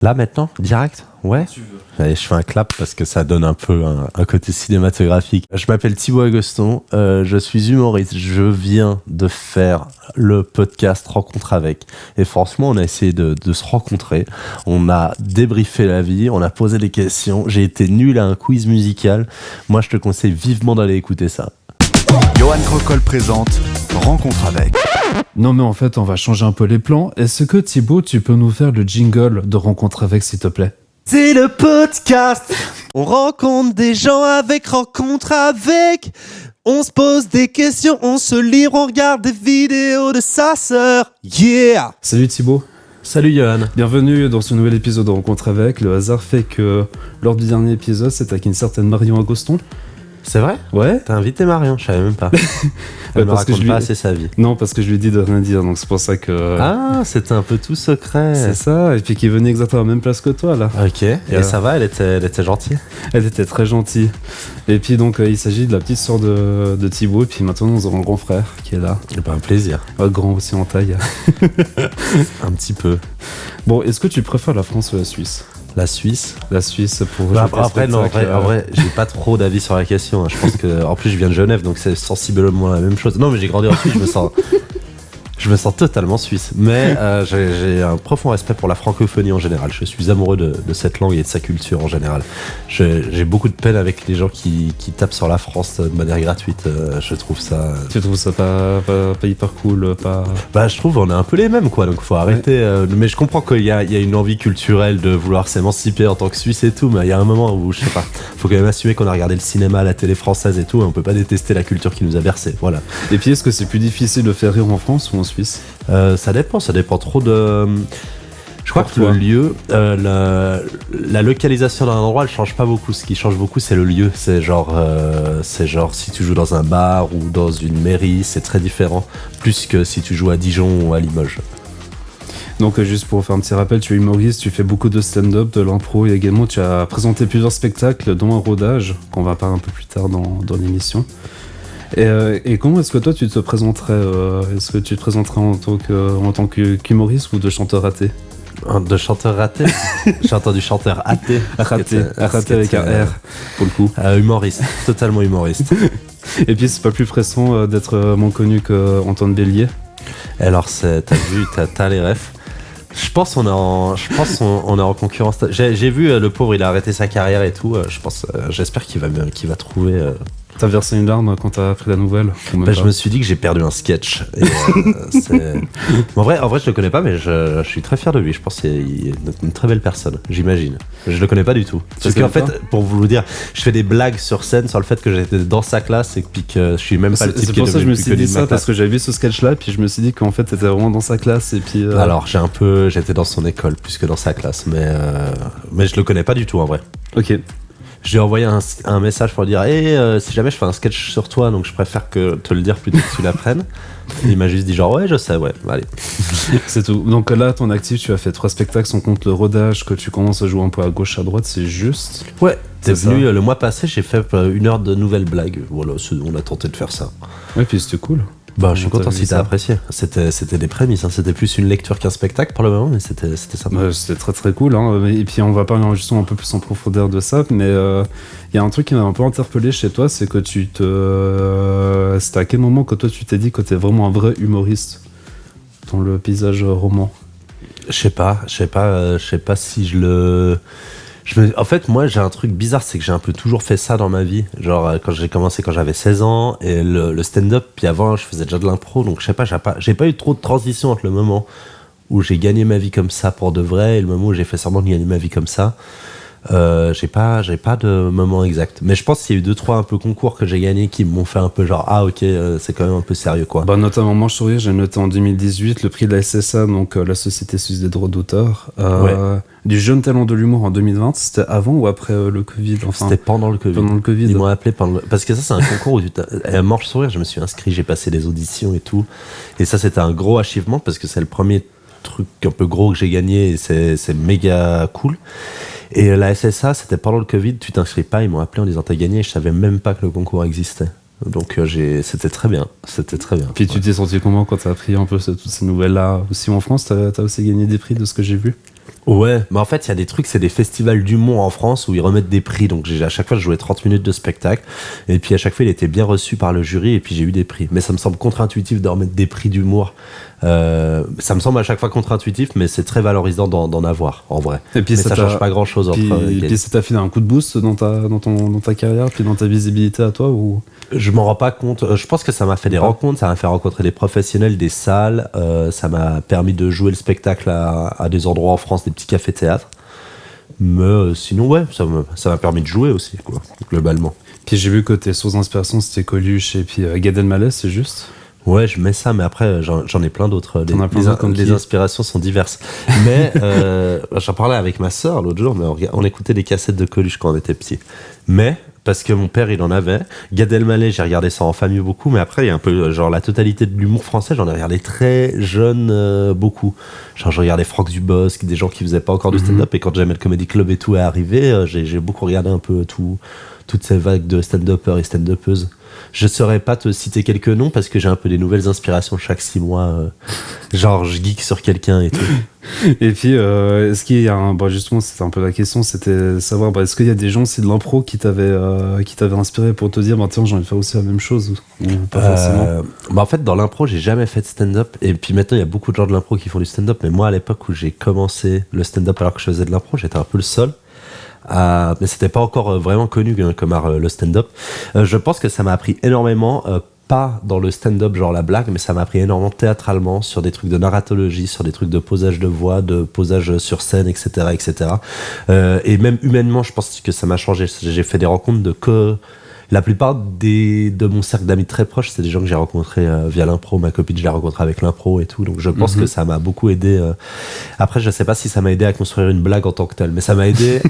Là maintenant, direct? Ouais. Tu veux. Allez, je fais un clap parce que ça donne un peu un côté cinématographique. Je m'appelle Thibaut Agoston, je suis humoriste. Je viens de faire le podcast Rencontre avec. Et franchement, on a essayé de se rencontrer. On a débriefé la vie, on a posé des questions. J'ai été nul à un quiz musical. Moi, je te conseille vivement d'aller écouter ça. Johan Crocol présente Rencontre avec. Non mais en fait on va changer un peu les plans. Est-ce que Thibaut tu peux nous faire le jingle de Rencontre avec s'il te plaît? C'est le podcast. On rencontre des gens avec Rencontre avec. On se pose des questions, on se livre, on regarde des vidéos de sa sœur. Yeah. Salut Thibaut. Salut Johan. Bienvenue dans ce nouvel épisode de Rencontre avec. Le hasard fait que lors du dernier épisode c'était avec une certaine Marion Agoston. C'est vrai? Ouais. T'as invité Marion, je savais même pas. Elle me raconte pas assez sa vie. Non, parce que je lui ai dit de rien dire, donc c'est pour ça que... Ah, c'était un peu tout secret. C'est ça, et puis qui venait exactement à la même place que toi, là. Ok, et ça va, elle était gentille? Elle était très gentille. Et puis donc, il s'agit de la petite sœur de Thibaut, et puis maintenant nous avons le grand frère qui est là. C'est pas un plaisir. Grand aussi en taille. Un petit peu. Bon, est-ce que tu préfères la France ou la Suisse? La Suisse. La Suisse pour... Après, non, en vrai, j'ai pas trop d'avis sur la question. Je pense que, en plus, je viens de Genève, donc c'est sensiblement la même chose. Non, mais j'ai grandi en Suisse, je me sens totalement suisse. Mais j'ai un profond respect pour la francophonie en général. Je suis amoureux de cette langue et de sa culture en général. J'ai beaucoup de peine avec les gens qui tapent sur la France de manière gratuite. Je trouve ça... Tu trouves ça pas hyper cool, pas... Bah, je trouve on est un peu les mêmes, quoi. Donc faut arrêter. Ouais. Mais je comprends qu'il y a une envie culturelle de vouloir s'émanciper en tant que Suisse et tout. Mais il y a un moment où, je sais pas, faut quand même assumer qu'on a regardé le cinéma, la télé française et tout. Et on peut pas détester la culture qui nous a bercé. Voilà. Et puis est-ce que c'est plus difficile de faire rire en France ou en Suisse? Ça dépend trop de... Je crois que le lieu, la localisation d'un endroit, elle change pas beaucoup. Ce qui change beaucoup, c'est le lieu. C'est genre si tu joues dans un bar ou dans une mairie, c'est très différent. Plus que si tu joues à Dijon ou à Limoges. Donc juste pour faire un petit rappel, tu es humoriste, tu fais beaucoup de stand-up, de l'impro et également tu as présenté plusieurs spectacles dont un rodage qu'on va parler un peu plus tard dans l'émission. Et comment est-ce que toi tu te présenterais est-ce que tu te présenterais en tant qu'humoriste ou de chanteur raté? De chanteur raté? J'ai entendu chanteur athée. Raté avec un R pour le coup. Humoriste, totalement humoriste. Et puis c'est pas plus pressant d'être moins connu qu'Antoine Bélier? Alors t'as vu, t'as les refs. Je pense on est en concurrence. J'ai vu le pauvre, il a arrêté sa carrière et tout. J'espère qu'il va trouver. T'as versé une larme quand t'as appris la nouvelle? Je me suis dit que j'ai perdu un sketch. Et, en vrai, je le connais pas, mais je suis très fier de lui. Je pense qu'il est une très belle personne, j'imagine. Je le connais pas du tout. Parce qu'en fait, pour vous le dire, je fais des blagues sur scène sur le fait que j'étais dans sa classe et puis que je suis même pas le type qui est devenu plus connu de ma classe. C'est pour ça que je me suis dit ça, parce que j'avais vu ce sketch-là, puis je me suis dit qu'en fait t'étais vraiment dans sa classe et puis... Alors j'étais dans son école plus que dans sa classe, mais je le connais pas du tout en vrai. Ok. J'ai envoyé un message pour dire si jamais je fais un sketch sur toi, donc je préfère te le dire plutôt que tu l'apprennes. Il m'a juste dit genre ouais je sais, ouais, allez. C'est tout. Donc là ton actif, tu as fait 3 spectacles sans compte le rodage, que tu commences à jouer un peu à gauche à droite, c'est juste? Ouais. T'es venu le mois passé, j'ai fait 1 heure de nouvelles blagues. Voilà, on a tenté de faire ça. Ouais, puis c'était cool. Bah, je suis content si t'as apprécié. C'était des prémices, c'était plus une lecture qu'un spectacle pour le moment, mais c'était sympa. C'était très très cool, hein. Et puis on va parler justement un peu plus en profondeur de ça, mais il y a un truc qui m'a un peu interpellé chez toi, c'est que c'était à quel moment que toi tu t'es dit que t'es vraiment un vrai humoriste dans le paysage roman? Je sais pas si je le... En fait, moi, j'ai un truc bizarre, c'est que j'ai un peu toujours fait ça dans ma vie. Genre, quand j'ai commencé quand j'avais 16 ans, et le stand-up, puis avant, je faisais déjà de l'impro, donc je sais pas, j'ai pas eu trop de transition entre le moment où j'ai gagné ma vie comme ça pour de vrai et le moment où j'ai fait semblant de gagner ma vie comme ça. J'ai pas de moment exact. Mais je pense qu'il y a eu 2-3 un peu concours que j'ai gagné qui m'ont fait un peu genre, ah ok, c'est quand même un peu sérieux, quoi. Bah, notamment, Manche Sourire, j'ai noté en 2018 le prix de la SSA, donc la Société Suisse des droits d'auteur. Ouais. Du jeune talent de l'humour en 2020, c'était avant ou après le Covid? Enfin, c'était pendant le Covid. Pendant le Covid. Ils m'ont appelé parce que ça, c'est un concours où à Manche Sourire, je me suis inscrit, j'ai passé des auditions et tout. Et ça, c'était un gros achievement parce que c'est le premier truc un peu gros que j'ai gagné et c'est méga cool. Et la SSA, c'était pendant le Covid, tu t'inscris pas, ils m'ont appelé en disant t'as gagné, et je savais même pas que le concours existait. Donc c'était très bien. Puis tu t'es senti comment quand t'as appris un peu toutes ces nouvelles-là? Aussi en France, t'as aussi gagné des prix de ce que j'ai vu? Ouais, mais en fait, il y a des trucs, c'est des festivals d'humour en France où ils remettent des prix. Donc, à chaque fois, je jouais 30 minutes de spectacle. Et puis, à chaque fois, il était bien reçu par le jury. Et puis, j'ai eu des prix. Mais ça me semble contre-intuitif de remettre des prix d'humour. Ça me semble à chaque fois contre-intuitif, mais c'est très valorisant d'en avoir, en vrai. Et puis mais ça change pas grand-chose entre. Et puis, ça t'a filé un coup de boost dans ta carrière, puis dans ta visibilité à toi ou... Je m'en rends pas compte. Je pense que ça m'a fait des rencontres, ça m'a fait rencontrer des professionnels, des salles. Ça m'a permis de jouer le spectacle à des endroits en France, des petits cafés-théâtres. Mais sinon, ouais, ça m'a permis de jouer aussi, quoi, globalement. Puis j'ai vu que tes sources d'inspiration, c'était Coluche et puis Gad Elmaleh, c'est juste? Ouais, je mets ça, mais après, j'en ai plein d'autres. Les inspirations sont diverses. Mais j'en parlais avec ma sœur l'autre jour, mais on écoutait des cassettes de Coluche quand on était petit. Mais, parce que mon père, il en avait. Gad Elmaleh, j'ai regardé ça en famille beaucoup, mais après, il y a un peu, genre, la totalité de l'humour français, j'en ai regardé très jeune beaucoup. Genre, je regardais Franck Dubosc, des gens qui faisaient pas encore du stand-up, et quand Jamel Comedy Club et tout est arrivé, j'ai beaucoup regardé un peu toutes ces vagues de stand-uppers et stand-uppeuses. Je saurais pas te citer quelques noms parce que j'ai un peu des nouvelles inspirations chaque 6 mois. Genre, je geek sur quelqu'un et tout. Et puis, est-ce qu'il y a un... Bon, justement, c'était un peu la question, c'était savoir, est-ce qu'il y a des gens, c'est de l'impro qui t'avaient inspiré pour te dire, tiens, j'ai envie de faire aussi la même chose ou pas forcément. En fait, dans l'impro, j'ai jamais fait de stand-up. Et puis maintenant, il y a beaucoup de gens de l'impro qui font du stand-up. Mais moi, à l'époque où j'ai commencé le stand-up alors que je faisais de l'impro, j'étais un peu le seul. Mais c'était pas encore vraiment connu comme art, le stand-up. Je pense que ça m'a appris énormément, pas dans le stand-up genre la blague, mais ça m'a appris énormément théâtralement sur des trucs de narratologie, sur des trucs de posage de voix, de posage sur scène, etc., etc. Et même humainement, je pense que ça m'a changé. J'ai fait des rencontres la plupart de mon cercle d'amis très proches, c'est des gens que j'ai rencontrés via l'impro. Ma copine, je l'ai rencontrée avec l'impro et tout. Donc je pense que ça m'a beaucoup aidé. Après, je sais pas si ça m'a aidé à construire une blague en tant que telle, mais ça m'a aidé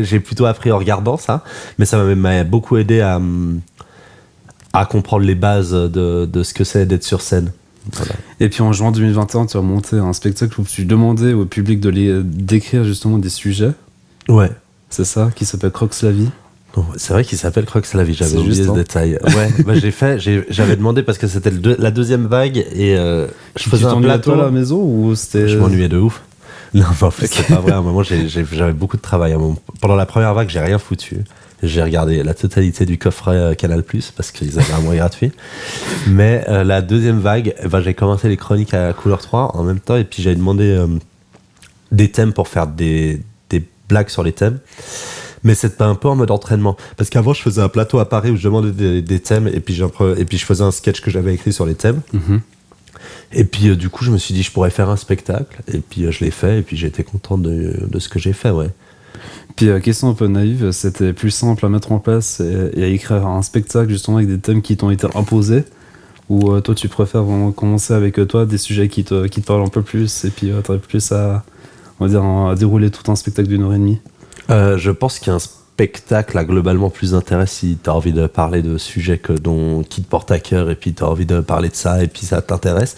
j'ai plutôt appris en regardant ça, mais ça m'a beaucoup aidé à comprendre les bases de ce que c'est d'être sur scène. Voilà. Et puis en juin 2021, tu as monté un spectacle où tu demandais au public d'écrire justement des sujets. Ouais. C'est ça, qui s'appelle Crocs la vie. C'est vrai qu'il s'appelle Crocs la vie, j'avais oublié ce détail. Ouais, j'avais demandé parce que c'était la deuxième vague et je faisais un plateau à la maison ou c'était... Je m'ennuyais de ouf. Non, en fait, c'est pas vrai. À un moment, j'avais beaucoup de travail. Pendant la première vague, j'ai rien foutu. J'ai regardé la totalité du coffret Canal+, parce qu'ils avaient un mois gratuit. Mais la deuxième vague, j'ai commencé les chroniques à Couleur 3 en même temps, et puis j'avais demandé des thèmes pour faire des blagues sur les thèmes. Mais c'était un peu en mode entraînement. Parce qu'avant, je faisais un plateau à Paris où je demandais des thèmes, et puis je faisais un sketch que j'avais écrit sur les thèmes. Et puis du coup, je me suis dit, je pourrais faire un spectacle. Et puis je l'ai fait, et puis j'étais content de ce que j'ai fait, ouais. Puis question un peu naïve, c'était plus simple à mettre en place et à écrire un spectacle justement avec des thèmes qui t'ont été imposés, ou toi tu préfères vraiment commencer avec toi des sujets qui te parlent un peu plus et puis t'aurais plus à dérouler tout un spectacle d'1h30? Je pense qu'un spectacle a globalement plus d'intérêt si t'as envie de parler de sujets qui te portent à cœur et puis t'as envie de parler de ça et puis ça t'intéresse.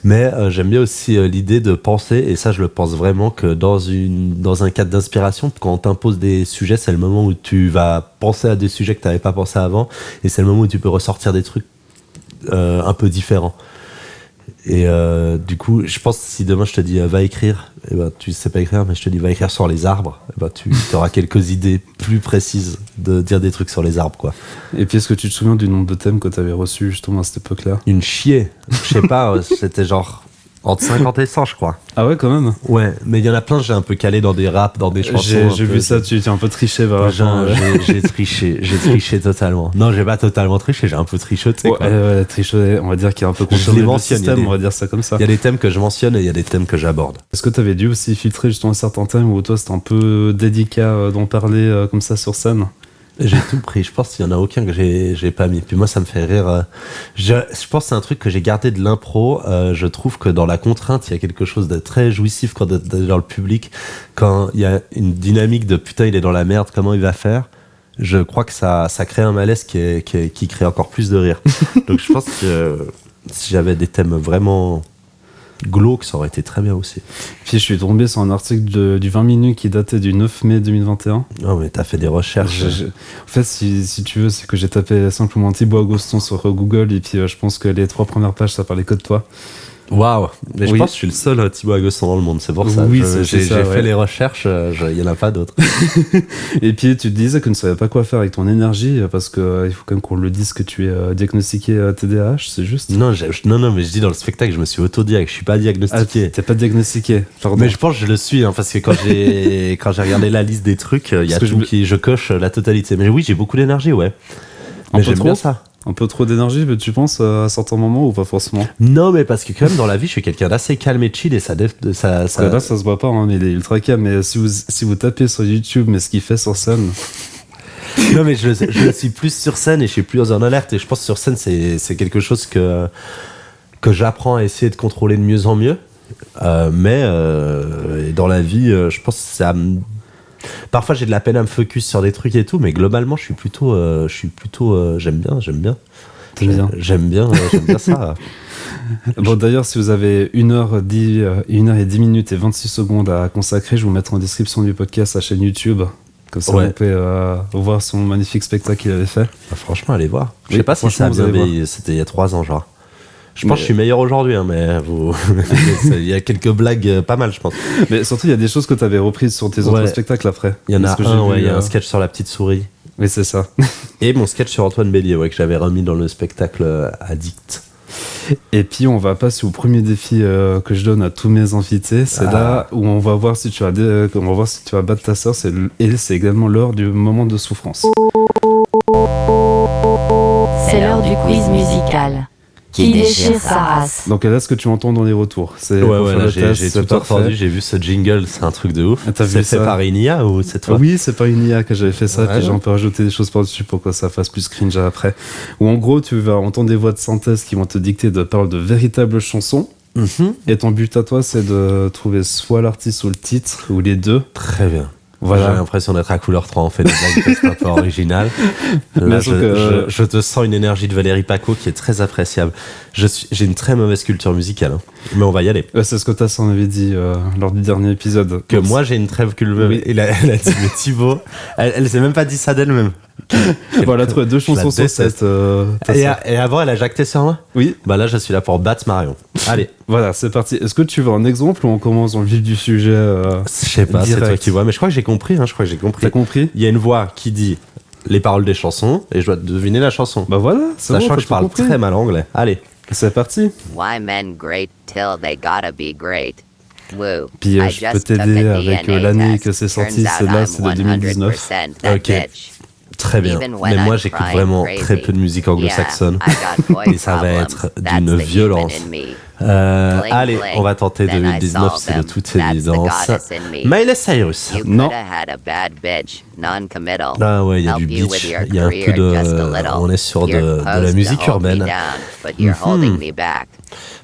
Mais j'aime bien aussi l'idée de penser, et ça je le pense vraiment, que dans un cadre d'inspiration, quand on t'impose des sujets, c'est le moment où tu vas penser à des sujets que t'avais pas pensé avant, et c'est le moment où tu peux ressortir des trucs un peu différents. Et du coup, je pense que si demain je te dis va écrire, tu sais pas écrire, mais je te dis va écrire sur les arbres, tu auras quelques idées plus précises de dire des trucs sur les arbres, quoi. Et puis est-ce que tu te souviens du nombre de thèmes que tu avais reçus justement à cette époque-là? Une chier, je sais pas, c'était genre entre 50 et 100, je crois. Ah ouais, quand même. Ouais, mais il y en a plein, j'ai un peu calé dans des raps, dans des chansons. J'ai vu ça, tu as un peu triché vers la fin. J'ai triché totalement. Non, j'ai pas totalement triché, j'ai un peu trichoté. Ouais, triché, on va dire qu'il y a un peu contourné le système, on va dire ça comme ça. Il y a des thèmes que je mentionne et il y a des thèmes que j'aborde. Est-ce que tu avais dû aussi filtrer justement certains thèmes où toi c'était un peu délicat d'en parler comme ça sur scène? J'ai tout pris, je pense qu'il n'y en a aucun que j'ai pas mis. Puis moi, ça me fait rire. Je pense que c'est un truc que j'ai gardé de l'impro. Je trouve que dans la contrainte, il y a quelque chose de très jouissif quand t'es dans le public. Quand il y a une dynamique de putain, il est dans la merde, comment il va faire? Je crois que ça crée un malaise qui crée encore plus de rire. Donc je pense que si j'avais des thèmes vraiment glauques, ça aurait été très bien aussi. Puis je suis tombé sur un article du 20 minutes qui datait du 9 mai 2021. Non, mais t'as fait des recherches. En fait, si tu veux, c'est que j'ai tapé simplement Thibaut Agoston sur Google et puis je pense que les 3 premières pages, ça parlait que de toi. Waouh. Mais je Oui. pense que je suis le seul Thibaut Agosson dans le monde, c'est pour ça. Oui, J'ai c'est ça, fait ouais. les recherches, il y en a pas d'autres. Et puis tu te disais que tu ne savais pas quoi faire avec ton énergie parce que il faut quand même qu'on le dise que tu es diagnostiqué TDAH, c'est juste? Non, non, mais je dis dans le spectacle, je me suis autodiag, je suis pas Ah, diagnostiqué. t'es pas diagnostiqué. Pardon. Mais je pense que je le suis, hein, parce que quand j'ai regardé la liste des trucs, il y a Parce que tout je coche la totalité. Mais oui, j'ai beaucoup d'énergie, ouais. Un Mais peu j'aime trop bien ça. Un peu trop d'énergie, mais tu penses à certains moments ou pas forcément? Non, mais parce que quand même dans la vie, je suis quelqu'un d'assez calme et chill et ça. Parce que là, ça se voit pas, hein, mais il est ultra calme. Mais si vous tapez sur YouTube, mais ce qu'il fait sur scène. Non, mais je suis plus sur scène et je suis plus en alerte. Et je pense que sur scène, c'est quelque chose que j'apprends à essayer de contrôler de mieux en mieux. Mais dans la vie, je pense que ça. Parfois, j'ai de la peine à me focus sur des trucs et tout, mais globalement, je suis plutôt. J'aime bien. J'aime bien ça. Bon, d'ailleurs, si vous avez 1h10 minutes et 26 secondes à consacrer, je vous mettrai en description du podcast la chaîne YouTube. Comme ça, Ouais. vous pouvez voir son magnifique spectacle qu'il avait fait. Bah, franchement, allez voir. Je Oui, sais pas si ça a franchement, bien vous allez voir. vieilli. C'était il y a 3 ans, genre. Je pense Mais- que je suis meilleur aujourd'hui, hein, mais il y a quelques blagues pas mal, je pense. Mais surtout, il y a des choses que tu avais reprises sur tes autres Ouais. spectacles après. Il y en a Parce que j'ai un, vu, il y a un sketch sur la petite souris. Oui, c'est ça. Et mon sketch sur Antoine Bélier, ouais, que j'avais remis dans le spectacle Addict. Et puis, on va passer au premier défi que je donne à tous mes invités. C'est là où on va voir si tu vas battre ta sœur. Et c'est également l'heure du moment de souffrance. C'est l'heure du quiz musical. Qui déchire sa race. Donc là, ce que tu entends dans les retours, c'est Ouais, pour ouais, faire là, le j'ai test, tout c'est parfait. entendu, j'ai vu ce jingle, c'est un truc de ouf. Ah, t'as vu C'est fait ça par Inia ou c'est toi? Oui, c'est pas une IA que j'avais fait ça, Ouais, puis j'ai ouais. un peu rajouté des choses par-dessus pour que ça fasse plus cringe après. Ou en gros, tu vas entendre des voix de synthèse qui vont te dicter de paroles de véritables chansons. Mhm. Et ton but à toi, c'est de trouver soit l'artiste ou le titre, ou les deux. Très bien. Voilà. J'ai l'impression d'être à couleur 3, on fait des blagues parce que c'est un peu original. Là, Mais sauf que- je te sens une énergie de Valérie Paco qui est très appréciable. J'ai une très mauvaise culture musicale, hein. Mais on va y aller. C'est ce que Tassin avait dit lors du dernier épisode. Que moi j'ai une trêve culture. Oui. Elle a dit, mais Thibaut, elle s'est même pas dit ça d'elle-même. Voilà, trouvé deux Je la chansons sur déteste. cette. Tassin. Et avant, elle a jacté sur moi. Oui, Bah là, je suis là pour battre Marion. Allez, voilà, c'est parti. Est-ce que tu veux un exemple ou on commence dans le vif du sujet je sais pas, c'est direct. toi qui vois, mais je crois que j'ai compris. Hein, je crois que j'ai compris. T'as compris? Il y a une voix qui dit les paroles des chansons et je dois deviner la chanson. Bah voilà, c'est Sachant bon, que t'as je parle tout compris. très mal anglais. Allez. C'est parti. Why men great till they gotta be great. Woo. Puis, I je just peux took a t'aider avec, DNA l'année test. que c'est sorti, Turns out celle-là, I'm c'est de 2019. 100% that Ok. bitch. Très bien. Even when Mais moi, I'm j'écoute crying vraiment crazy. très peu de musique anglo-saxonne. Yeah, I got boy Et ça va problems. être That's d'une the human violence. in me. Bling, Allez, bling. on va tenter Then I 2019, solve c'est de them. toute That's the évidence. goddess in me. Miley Cyrus. You Non. coulda had a bad bitch, non-committal. Ah ouais, il y a Help du you beach, with your il y a un peu career just a de... little. On est sur You're de la supposed musique to hold me urbaine. down, but you're holding Mhm. me back.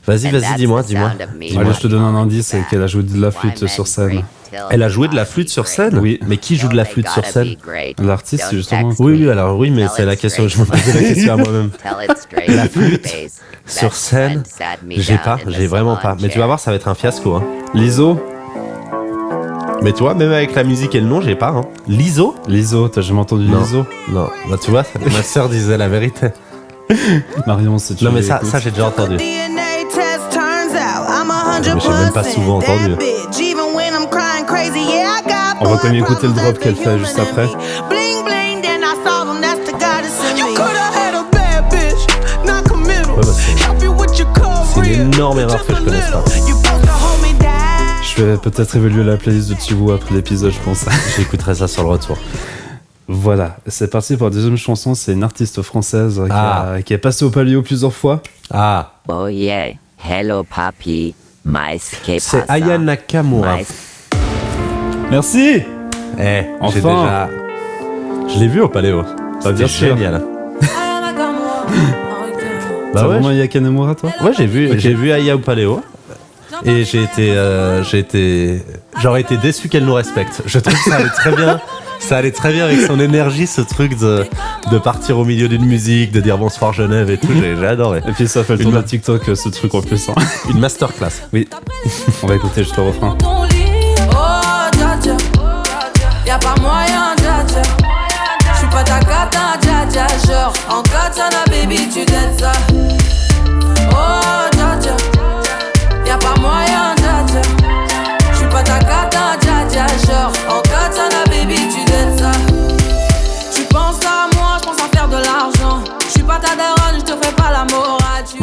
Vas-y, And vas-y, that's dis-moi, the dis-moi. sound of me. Dis-moi. Allez, je te donne un indice, c'est Back. qu'elle a joué de la Why flûte men sur scène. great till Elle a they joué de la gotta flûte be sur great. scène? Oui. Mais qui joue de la Till flûte they sur gotta scène? be great. L'artiste, Don't justement. text Oui, me. oui, alors oui, mais Tell c'est la it question que je straight. me posais la question à moi-même. Tell it straight La to my flûte face. sur Best scène, friend sat me j'ai down pas, in the j'ai vraiment pas. salon Mais tu vas chair. voir, ça va être un fiasco. Hein. Liso. Mais toi, même avec la musique et le nom, j'ai pas. Hein. Liso? Liso, t'as jamais entendu Non. Liso? Non, bah tu vois, ma sœur disait la vérité. Marion, si tu Non mais ça, écoutes. ça j'ai déjà entendu. DNA test turns out I'm 100% Mais j'ai même pas souvent entendu. that bitch. Even when I'm crying crazy, yeah, I got On va quand même boy écouter le problems, drop that's qu'elle the fait human juste in après. me. Bling bling, then I solve them, that's the goddess in me. You coulda had a bad bitch, not committal. Ouais, bah, c'est- Help you with your c'est career, une énorme erreur just que je a connaisse pas. little. You supposed to hold me down. Je vais peut-être évaluer la playlist de Thibaut après l'épisode, je pense. J'écouterai ça sur le retour. Voilà, c'est parti pour la deuxième chanson. C'est une artiste française qui est passée au Paléo plusieurs fois. Ah, Oh yeah. Hello, papi. Mais que c'est pasa? Aya Nakamura. Mais- Merci. Eh, j'ai Enfin. déjà... Je l'ai vu au Paléo. Bah, bien C'était sûr. génial. T'as Bah ouais, vraiment Yaka Nemura, toi? ouais, j'ai vu, Ok. j'ai vu Aya au Paléo. Et j'aurais été déçu qu'elle nous respecte. Je trouve que ça allait très bien. Ça allait très bien avec son énergie, ce truc de partir au milieu d'une musique, de dire bonsoir Genève et tout. J'ai adoré. Et puis ça fait le Une tour de ma- TikTok, ce truc en plus. Hein. Une masterclass. Oui, on va écouter juste le refrain. Ton lit, oh dja dja, y'a pas moyen dja dja. J'suis pas ta cata dja dja, genre en katana baby tu t'aides ça. Oh dja dja,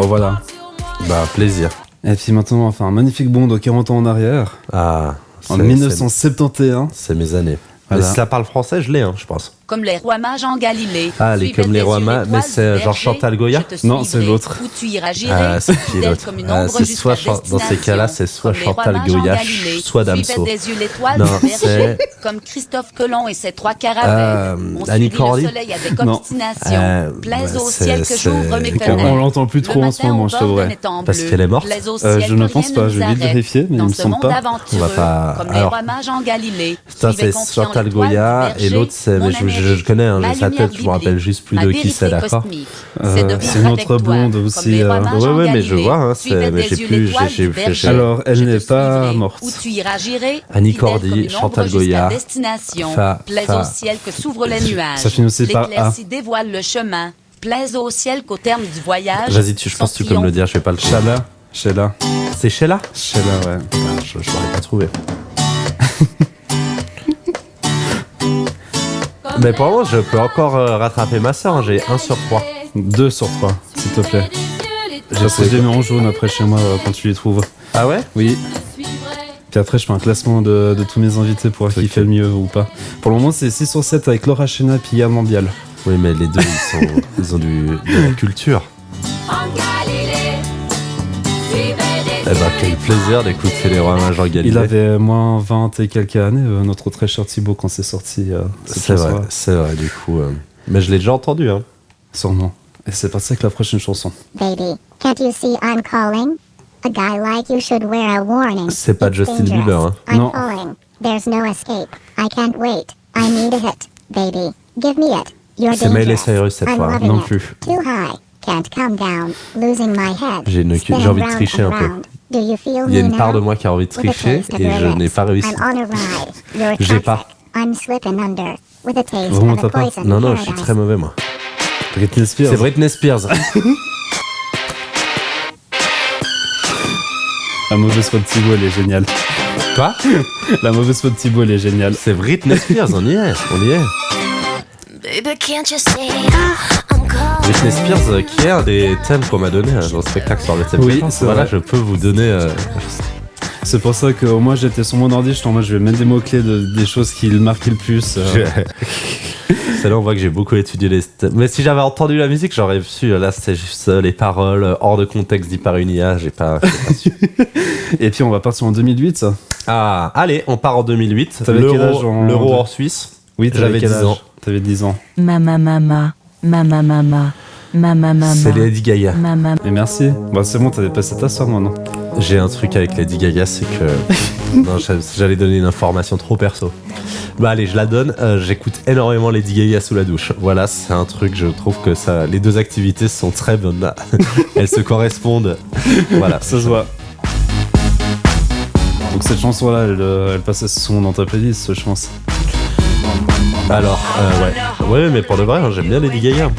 Bon voilà. Bah, plaisir. Et puis maintenant, on va faire un magnifique bond de 40 ans en arrière. Ah, En 1971. C'est mes années. Voilà. Mais si ça parle français, je l'ai, hein, je pense. Comme les rois mages en Galilée. Ah, les Suivais comme les des rois yeux mages, mais l'étoile c'est du genre berger, Chantal Goya? je te Non, c'est suivrai, l'autre. où tu iras girer, Ah, c'est qui fidèle l'autre? comme une ombre C'est jusqu'à soit dans ces cas-là, c'est soit destination. Comme les Chantal rois mages en Goya, Galilée, soit Damso. suivais des yeux l'étoile Non, du berger, c'est- comme Christophe Colomb et ses 3 caravelles. On Annie suivit Cordy? le soleil avec Non. obstination. Plaise ouais, au ciel que c'est- j'ouvre mes c'est- fenêtres. On l'entend plus trop Le en ce matin, moment, au je bord t'avouerais. d'un étang Parce bleu. qu'elle est morte Plaise au ciel Je que ne rien pense pas, nous je vais vite arrête. vérifier, mais Dans il me ce semble monde pas. aventureux, On va pas- comme les alors- rois mages en Galilée. Ça, Suivez c'est confiant Chantal l'étoile Goya, du et berger, l'autre, c'est, mon mais je connais, hein, ma j'ai sa lumière tête, je me rappelle biblique, juste plus ma de qui c'est, vérité d'accord? cosmique. Euh, C'est de c'est vivre notre avec toi, blonde comme aussi, les rois mages ouais, en ouais, mais je Galilée. vois, hein, Suivez c'est- mais des j'ai yeux plus- l'étoile j'ai- du berger. Alors, elle Je te n'est pas suivrai, morte. où tu iras girer, Annie fidèle Cordy, comme une Chantal ombre Goya, jusqu'à destination. Fa- Plaise Fa- au ciel que s'ouvrent les nuages. Ça finit aussi par A. L'éclaircie dévoile le chemin. Plaise au ciel qu'au terme du voyage. Vas-y, je pense que tu peux me le dire, je vais pas le Sheila. Sheila. C'est Sheila? Sheila, ouais. Ah, je l'aurais pas trouvé. Mais pour moi, je peux encore rattraper ma soeur, hein, j'ai 1 sur 3. 2 sur 3, s'il te plaît. J'ai posé mis en jaune après chez moi quand tu les trouves. Ah ouais? Oui. Puis après, je fais un classement de tous mes invités pour voir qui fait le mieux ou pas. Pour le moment, c'est 6 sur 7 avec Laura Chena et Yann Lambial. Oui, mais les deux, ils ont de la culture. Eh ben, quel plaisir d'écouter les rois mages en Galilée. Il avait moins 20 et quelques années, notre très cher Thibaut, quand c'est sorti. C'est vrai, du coup. Mais je l'ai déjà entendu, hein. Sûrement. Et c'est parti avec la prochaine chanson. Baby, can't you see I'm calling? A guy like you should wear a warning. C'est pas It's Justin dangerous. Bieber, hein. I'm Non. calling. There's no escape. I can't wait. I need a hit. Baby, give me it. You're C'est Miley dangerous. Cyrus cette I'm fois, hein. loving Non it. plus. Too high. Can't come down. Losing my head. J'ai Spinning envie de round tricher and un peu. round. Do you feel Il y a me une part now? de moi qui a envie de With a tricher taste of et your je lips. n'ai pas réussi. I'm on a ride. You're a J'ai toxic. pas. I'm slipping under. With a taste Vraiment, of t'as a pas? poison Non, non, je suis paradise. très mauvais, moi. Britney Spears. C'est Britney Spears. La mauvaise foi de Thibaut, elle est géniale. Quoi? La mauvaise foi de Thibaut, elle est géniale. C'est Britney Spears, on y est. Britney Spears, qui est un des thèmes qu'on m'a donné dans le spectacle sur le thème. Oui, Chance. c'est Voilà, vrai. je peux vous donner. C'est pour ça que moi j'étais sur mon ordi, j'étais en mode je vais mettre des mots-clés des choses qui le marquent le plus. C'est là on voit que j'ai beaucoup étudié les thèmes. Mais si j'avais entendu la musique, j'aurais su. Là, c'est juste les paroles hors de contexte dit par une IA. J'ai pas su. Et puis on va partir en 2008. Ça. Ah, allez, on part en 2008. T'avais quel âge en- L'euro hors Suisse. Oui, J'avais 10 ans. T'avais 10 ans. Mama mama, mama mama, mama mama. C'est Lady Gaga. Mama. Et merci. Bah c'est bon, t'as dépassé ta soeur maintenant. J'ai un truc avec Lady Gaga, c'est que non, j'allais donner une information trop perso. Bah allez, je la donne. J'écoute énormément Lady Gaga sous la douche. Voilà, c'est un truc. Je trouve que ça, les deux activités sont très bonnes. Elles se correspondent. Voilà. Ça se voit. Donc cette chanson-là, elle passait souvent dans ta playlist, je pense. Alors, ouais, mais pour de vrai, hein, j'aime bien Lady Gaga.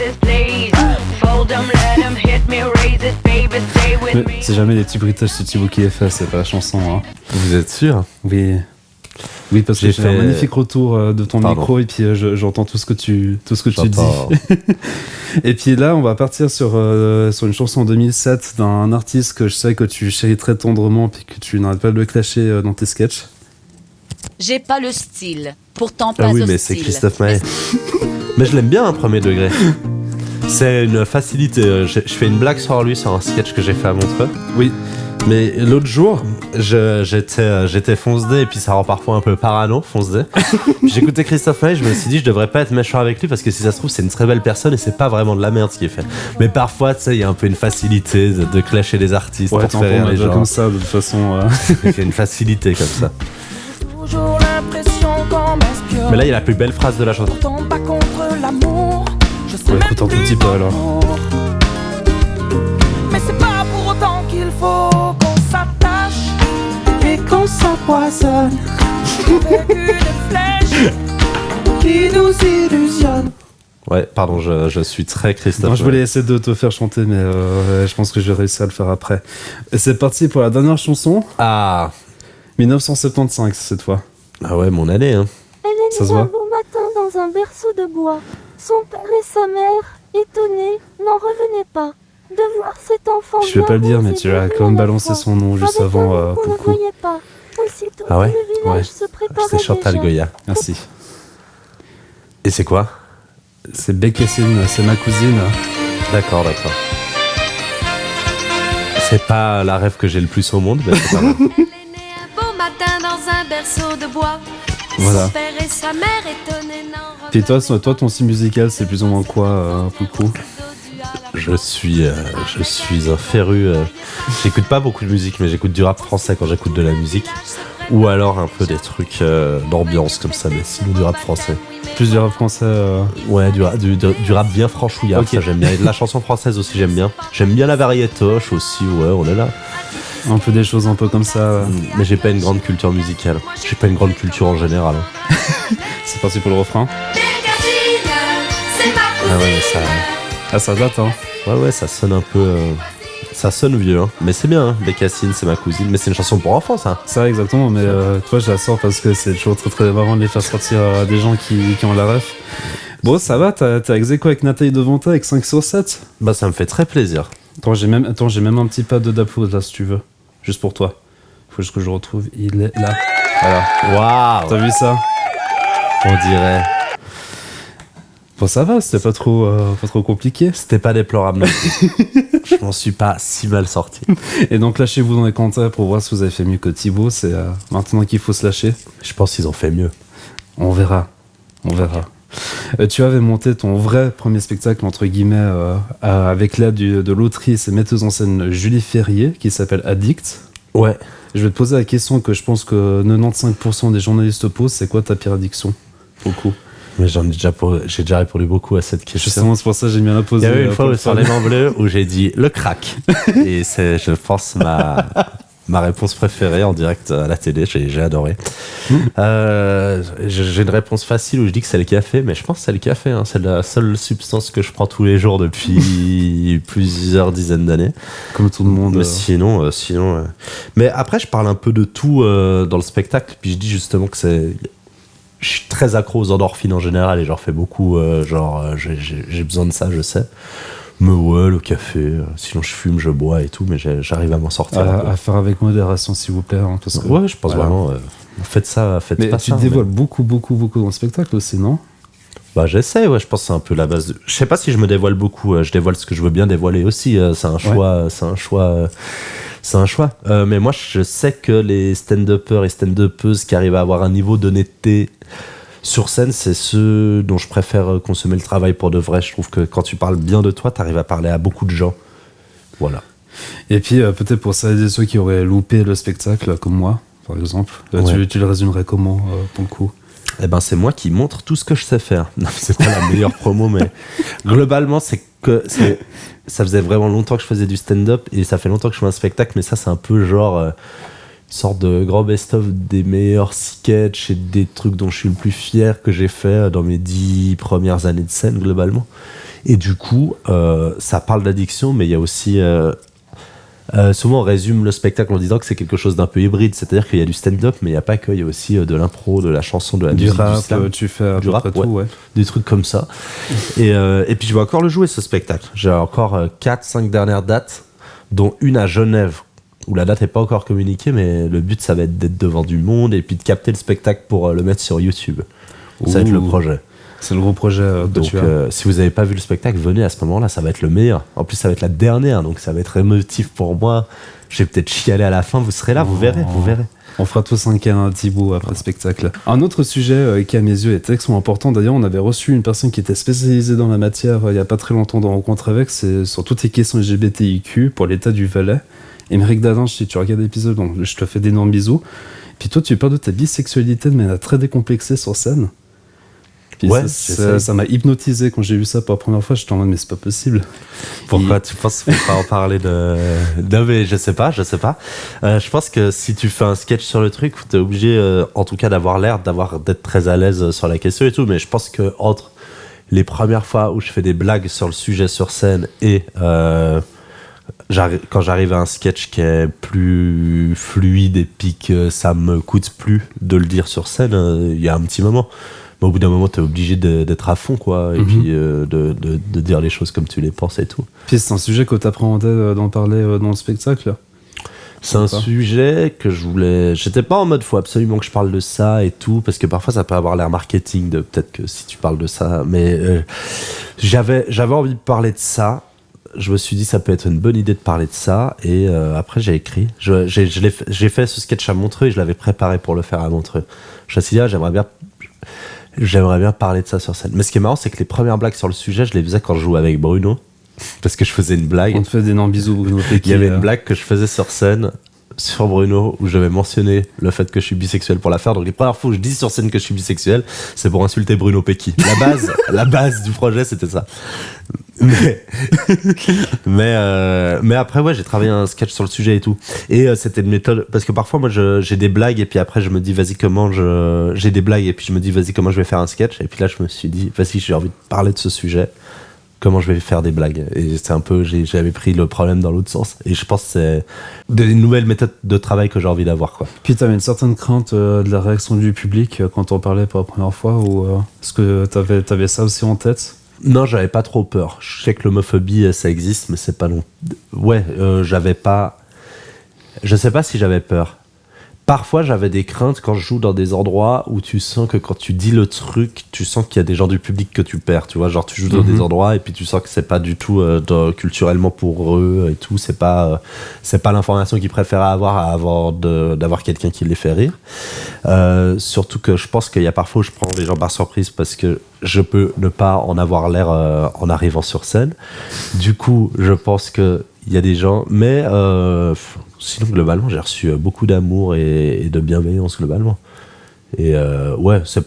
Mais c'est jamais les petits bruitages de Thibaut qui est fait, c'est pas la chanson. Hein. Vous êtes sûr? Oui. Oui, parce que J'ai j'ai fait- un magnifique retour de ton Pardon. micro et puis j'entends tout ce que tu J'entends. dis. Et puis là, on va partir sur une chanson en 2007 d'un artiste que je sais que tu chéris très tendrement puis que tu n'arrêtes pas de le clasher dans tes sketchs. J'ai pas le style, pourtant pas Ah oui, hostile. mais c'est Christophe Maé. Mais je l'aime bien, un premier degré. C'est une facilité. Je fais une blague sur lui sur un sketch que j'ai fait à Montreux. Oui. Mais l'autre jour, j'étais fonce-dé et puis ça rend parfois un peu parano, fonce-dé. J'écoutais Christophe Maé, je me suis dit je devrais pas être méchant avec lui parce que si ça se trouve c'est une très belle personne et c'est pas vraiment de la merde ce qu'il fait. Mais parfois tu sais il y a un peu une facilité de clasher les artistes Ouais, pour faire rire les gens. comme ça, de toute façon. Il y a une facilité comme ça. Toujours l'impression qu'on m'inspire. Mais là il y a la plus belle phrase de la chanson. Pourtant pas contre l'amour. Je sais Ouais, même écoute un tout plus petit peu, alors. comment. Mais c'est pas pour autant qu'il faut qu'on s'attache et qu'on s'empoisonne avec une flèche qui nous illusionne. Ouais, pardon, je suis très Christophe. Non, je voulais essayer de te faire chanter, mais je pense que je vais réussir à le faire après. Et c'est parti pour la dernière chanson, Ah 1975 cette fois. Ah ouais, mon année, hein. Ça se voit. Un beau matin dans un berceau de bois. Son père et sa mère, étonnés, n'en revenaient pas. de voir cet enfant. Je vais pas le dire, mais tu as quand même balancé son nom juste avant Poukou. Ah ouais? Ouais. C'est Chantal Goya. Merci. Et c'est quoi? C'est Bécassine, c'est ma cousine. D'accord. C'est pas la rêve que j'ai le plus au monde, mais c'est pas mal. Beau matin dans un berceau de bois. Voilà. Son père et sa mère étonnés n'en Puis toi, ton style musical, c'est plus ou moins quoi, Poukou? Je suis un féru. J'écoute pas beaucoup de musique, mais j'écoute du rap français quand j'écoute de la musique. Ou alors un peu des trucs d'ambiance comme ça, mais sinon du rap français. Plus du rap français Ouais, du rap bien franchouillard, Ok. ça j'aime bien. Et de la chanson française aussi, j'aime bien. J'aime bien la variétoche aussi, ouais, on est là. un peu des choses un peu comme ça. Mais j'ai pas une grande culture musicale. J'ai pas une grande culture en général. C'est parti pour le refrain. c'est ma Ah ouais, mais ça... Ah, ça date, hein. Ouais, ça sonne un peu... Ça sonne vieux, hein. Mais c'est bien, hein. Bécassine, c'est ma cousine. Mais c'est une chanson pour enfants, ça. C'est vrai, exactement, mais toi, je la sors parce que c'est toujours très très marrant de les faire sortir à des gens qui ont la ref. Bon, ça va, t'as ex aequo avec Nathalie Devonta avec 5 sur 7. Bah, ça me fait très plaisir. Attends, j'ai même un petit pad de d'applause là, si tu veux. Juste pour toi. Faut juste que je retrouve. Il est là. Voilà. Waouh. T'as vu ça? On dirait... Bon, ça va, c'était pas trop compliqué. C'était pas déplorable non plus. Je m'en suis pas si mal sorti. Et donc, lâchez-vous dans les commentaires pour voir si vous avez fait mieux que Thibaut. C'est maintenant qu'il faut se lâcher. Je pense qu'ils ont fait mieux. On verra. Tu avais monté ton vrai premier spectacle, entre guillemets, avec l'aide de l'autrice et metteuse en scène Julie Ferrier, qui s'appelle Addict. Ouais. Je vais te poser la question que je pense que 95% des journalistes posent, c'est quoi ta pire addiction? Beaucoup. Mais j'ai déjà répondu beaucoup à cette question. Justement, c'est pour ça que j'ai bien la Il poser. y avait une fois sur les mains bleues où j'ai dit le crack. Et c'est, je pense, ma réponse préférée en direct à la télé. J'ai adoré. J'ai une réponse facile où je dis que c'est le café, mais je pense que c'est le café. Hein. C'est la seule substance que je prends tous les jours depuis plusieurs dizaines d'années. Comme tout le monde. Mais sinon. Mais après, je parle un peu de tout dans le spectacle. Puis je dis justement que je suis très accro aux endorphines en général et j'en fais beaucoup. J'ai besoin de ça, je sais. Mais ouais, le café, sinon je fume, je bois et tout, mais j'arrive à m'en sortir. À faire avec modération, s'il vous plaît. Hein, parce que, ouais, je pense voilà. vraiment. Faites ça, faites mais pas tu ça. te dévoiles beaucoup dans le spectacle aussi, non? Bah, j'essaie, ouais, je pense que c'est un peu la base. Je sais pas si je me dévoile beaucoup, je dévoile ce que je veux bien dévoiler aussi. C'est un choix. Ouais. C'est un choix. Mais moi, je sais que les stand-uppers et stand-uppeuses qui arrivent à avoir un niveau d'honnêteté sur scène, c'est ceux dont je préfère consommer le travail pour de vrai. Je trouve que quand tu parles bien de toi, t'arrives à parler à beaucoup de gens. Voilà. Et puis, peut-être pour ça aider ceux qui auraient loupé le spectacle, comme moi, par exemple, ouais. tu le résumerais comment, pour le coup? Eh ben, c'est moi qui montre tout ce que je sais faire. Non, c'est pas la meilleure promo, mais globalement, ça faisait vraiment longtemps que je faisais du stand-up et ça fait longtemps que je fais un spectacle, mais ça, c'est un peu genre une sorte de grand best-of des meilleurs sketchs et des trucs dont je suis le plus fier que j'ai fait dans mes 10 premières années de scène, globalement. Et du coup, ça parle d'addiction, mais il y a aussi... souvent on résume le spectacle en disant que c'est quelque chose d'un peu hybride, c'est-à-dire qu'il y a du stand-up mais il n'y a pas que, il y a aussi de l'impro, de la chanson, de la musique, rap, du slam, tu fais à du peu rap, près tout, ouais. des trucs comme ça. Et puis je vais encore le jouer, ce spectacle. J'ai encore 4-5 dernières dates, dont une à Genève où la date n'est pas encore communiquée, mais le but ça va être d'être devant du monde et puis de capter le spectacle pour le mettre sur YouTube. Ça va être le projet. C'est le gros projet que donc, tu as. si vous n'avez pas vu le spectacle, venez à ce moment-là, ça va être le meilleur. En plus, ça va être la dernière, donc ça va être émotif pour moi. Je vais peut-être chialer à la fin, vous serez là, vous verrez. On fera tous un câlin à Thibaut après le spectacle. Un autre sujet qui, à mes yeux, est extrêmement important. D'ailleurs, on avait reçu une personne qui était spécialisée dans la matière il n'y a pas très longtemps dans Rencontre avec, c'est sur toutes les questions LGBTIQ pour l'état du Valais. Émeric Dadin, si tu regardes l'épisode, donc je te fais d'énormes bisous. Puis toi, tu parles de ta bisexualité de manière très décomplexée sur scène. Puis ouais, ça m'a hypnotisé quand j'ai vu ça pour la première fois. J'étais en mode, mais c'est pas possible. Pourquoi tu penses qu'il faut pas en parler de... Non, mais je sais pas. Je pense que si tu fais un sketch sur le truc, t'es obligé, en tout cas, d'avoir l'air d'être très à l'aise sur la question et tout. Mais je pense que entre les premières fois où je fais des blagues sur le sujet sur scène et quand j'arrive à un sketch qui est plus fluide et puis que ça me coûte plus de le dire sur scène, il y a un petit moment. Mais au bout d'un moment, t'es obligé d'être à fond, quoi, et puis de dire les choses comme tu les penses et tout. Puis c'est un sujet que t'appréhendais d'en parler dans le spectacle. C'est un sujet que je voulais. J'étais pas en mode faut absolument que je parle de ça et tout, parce que parfois ça peut avoir l'air marketing de peut-être que si tu parles de ça, mais j'avais envie de parler de ça. Je me suis dit ça peut être une bonne idée de parler de ça, et après j'ai écrit. J'ai fait ce sketch à Montreux et je l'avais préparé pour le faire à Montreux. Je me suis dit j'aimerais bien parler de ça sur scène. Mais ce qui est marrant, c'est que les premières blagues sur le sujet, je les faisais quand je jouais avec Bruno. Parce que je faisais une blague. On te fait d'énormes bisous, Bruno Pecky. Il y avait une blague que je faisais sur scène, sur Bruno, où j'avais mentionné le fait que je suis bisexuel pour la faire. Donc les premières fois où je dis sur scène que je suis bisexuel, c'est pour insulter Bruno Pecky. La base du projet, c'était ça. Mais après, ouais, j'ai travaillé un sketch sur le sujet et tout. Et c'était une méthode, parce que parfois, moi, j'ai des blagues, et puis après, je me dis, vas-y, j'ai des blagues, et puis je me dis, vas-y, comment je vais faire un sketch. Et puis là, je me suis dit, vas-y, j'ai envie de parler de ce sujet. Comment je vais faire des blagues. Et c'est un peu, j'avais pris le problème dans l'autre sens. Et je pense que c'est des nouvelles méthodes de travail que j'ai envie d'avoir, quoi. Puis t'avais une certaine crainte de la réaction du public quand on parlait pour la première fois, ou est-ce que t'avais ça aussi en tête? Non, j'avais pas trop peur. Je sais que l'homophobie, ça existe, mais c'est pas long. Ouais, j'avais pas... Je sais pas si j'avais peur. Parfois, j'avais des craintes quand je joue dans des endroits où tu sens que quand tu dis le truc, tu sens qu'il y a des gens du public que tu perds, tu vois, genre tu joues dans des endroits et puis tu sens que c'est pas du tout culturellement pour eux et tout, c'est pas l'information qu'ils préfèrent avoir avant d'avoir quelqu'un qui les fait rire. Surtout que je pense qu'il y a parfois où je prends les gens par surprise parce que je peux ne pas en avoir l'air en arrivant sur scène. Du coup, je pense que il y a des gens, mais sinon globalement j'ai reçu beaucoup d'amour et de bienveillance globalement. Et ouais, je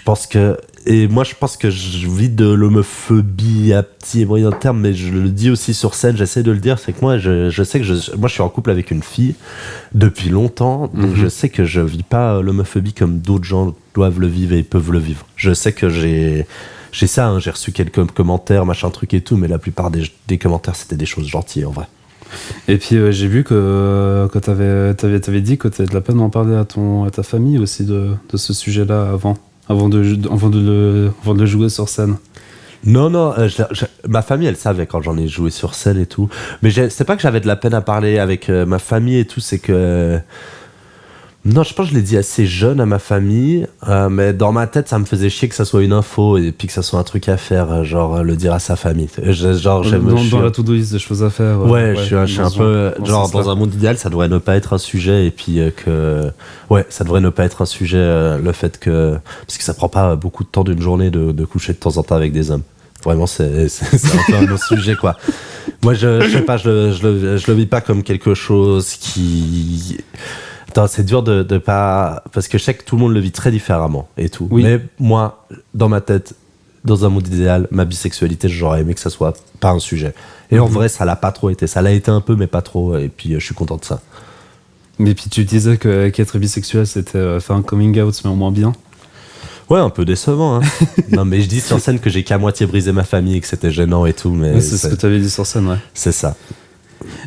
pense que je vis de l'homophobie à petit et moyen terme, mais je le dis aussi sur scène, j'essaie de le dire, c'est que moi je sais que moi je suis en couple avec une fille depuis longtemps, donc je sais que je vis pas l'homophobie comme d'autres gens doivent le vivre et peuvent le vivre. Je sais que j'ai ça, hein, j'ai reçu quelques commentaires, machin truc et tout, mais la plupart des commentaires c'était des choses gentilles en vrai. Et puis j'ai vu que t'avais dit que t'avais de la peine d'en parler à ta famille aussi de ce sujet-là avant de le jouer sur scène. Non, ma famille elle savait quand j'en ai joué sur scène et tout, mais c'est pas que j'avais de la peine à parler avec ma famille et tout, c'est que non, je pense que je l'ai dit assez jeune à ma famille, mais dans ma tête, ça me faisait chier que ça soit une info et puis que ça soit un truc à faire, genre le dire à sa famille. Genre, dans la to-do list des choses à faire. Ouais, je suis un peu genre dans un monde idéal, ça devrait ne pas être un sujet et puis ça devrait ne pas être un sujet le fait que parce que ça prend pas beaucoup de temps d'une journée de coucher de temps en temps avec des hommes. Vraiment, c'est un peu un autre sujet, quoi. Moi, je sais pas, je le vis pas comme quelque chose qui... Attends, c'est dur de pas... Parce que je sais que tout le monde le vit très différemment et tout. Oui. Mais moi, dans ma tête, dans un monde idéal, ma bisexualité, j'aurais aimé que ça soit pas un sujet. Et en vrai, ça l'a pas trop été. Ça l'a été un peu, mais pas trop. Et puis, je suis content de ça. Mais puis, tu disais qu'être bisexuel, c'était faire un coming out, mais au moins bien. Ouais, un peu décevant, hein. Non, mais je dis sur scène que j'ai qu'à moitié brisé ma famille et que c'était gênant et tout. Mais c'est ce que tu avais dit sur scène, ouais. C'est ça.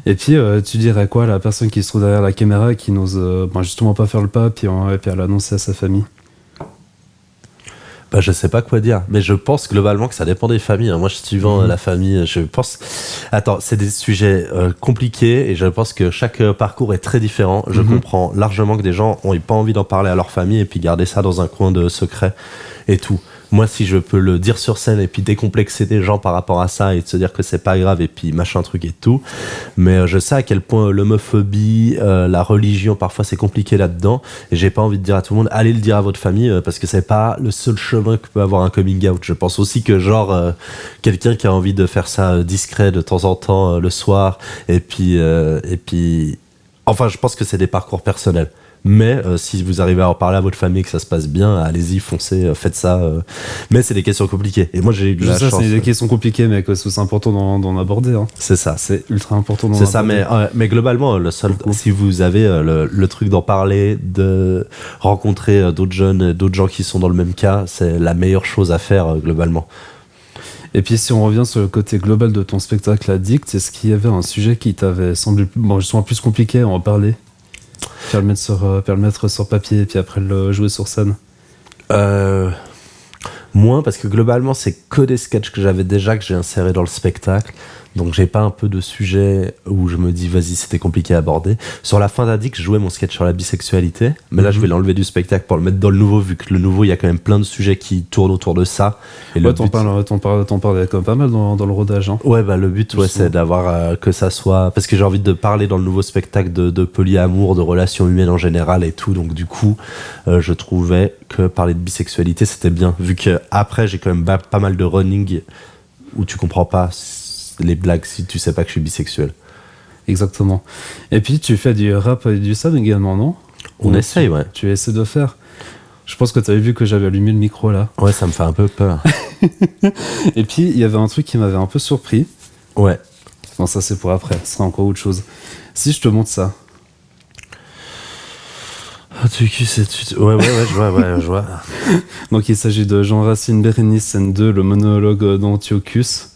Et puis, tu dirais quoi à la personne qui se trouve derrière la caméra et qui n'ose justement pas faire le pas, puis à l'annoncer à sa famille? Bah, je sais pas quoi dire, mais je pense globalement que ça dépend des familles. Moi, suivant la famille, je pense... Attends, c'est des sujets compliqués et je pense que chaque parcours est très différent. Je comprends largement que des gens n'ont pas envie d'en parler à leur famille et puis garder ça dans un coin de secret et tout. Moi, si je peux le dire sur scène et puis décomplexer des gens par rapport à ça et de se dire que c'est pas grave et puis machin truc et tout, mais je sais à quel point l'homophobie, la religion, parfois c'est compliqué là-dedans et j'ai pas envie de dire à tout le monde allez le dire à votre famille parce que c'est pas le seul chemin que peut avoir un coming out. Je pense aussi que genre quelqu'un qui a envie de faire ça discret de temps en temps le soir et puis enfin je pense que c'est des parcours personnels. Mais si vous arrivez à en parler à votre famille, que ça se passe bien, allez-y, foncez, faites ça. Mais c'est des questions compliquées. Et moi, j'ai eu de la chance. C'est des questions compliquées, mais c'est important d'en aborder. Hein. C'est ça. C'est ultra important d'en aborder. C'est ça, mais globalement, le seul, si vous avez le truc d'en parler, de rencontrer d'autres jeunes, d'autres gens qui sont dans le même cas, c'est la meilleure chose à faire globalement. Et puis si on revient sur le côté global de ton spectacle Addict, est-ce qu'il y avait un sujet qui t'avait semblé justement plus compliqué à en parler? Faire le mettre sur papier et puis après le jouer sur scène. Moins, parce que globalement, c'est que des sketchs que j'avais déjà, que j'ai insérés dans le spectacle. Donc, j'ai pas un peu de sujet où je me dis, vas-y, c'était compliqué à aborder. Sur la fin d'Addict, je jouais mon sketch sur la bisexualité. Mais là, je vais l'enlever du spectacle pour le mettre dans le nouveau, vu que le nouveau, il y a quand même plein de sujets qui tournent autour de ça. Et Ouais, t'en parlais quand même pas mal dans le rodage. Hein. Ouais, bah, le but, c'est d'avoir que ça soit. Parce que j'ai envie de parler dans le nouveau spectacle de polyamour, de relations humaines en général et tout. Donc, du coup, je trouvais que parler de bisexualité, c'était bien. Vu que après, j'ai quand même pas mal de running où tu comprends pas les blagues si tu sais pas que je suis bisexuel. Exactement. Et puis tu fais du rap et du slam également, non? On essaye, ouais. Tu essaies de faire. Je pense que tu avais vu que j'avais allumé le micro là. Ouais, ça me fait un peu peur. Et puis il y avait un truc qui m'avait un peu surpris. Ouais. Bon, ça c'est pour après, ce sera encore autre chose. Si je te montre ça. Ah, je vois. Donc il s'agit de Jean Racine, Bérénice, scène 2, le monologue d'Antiochus.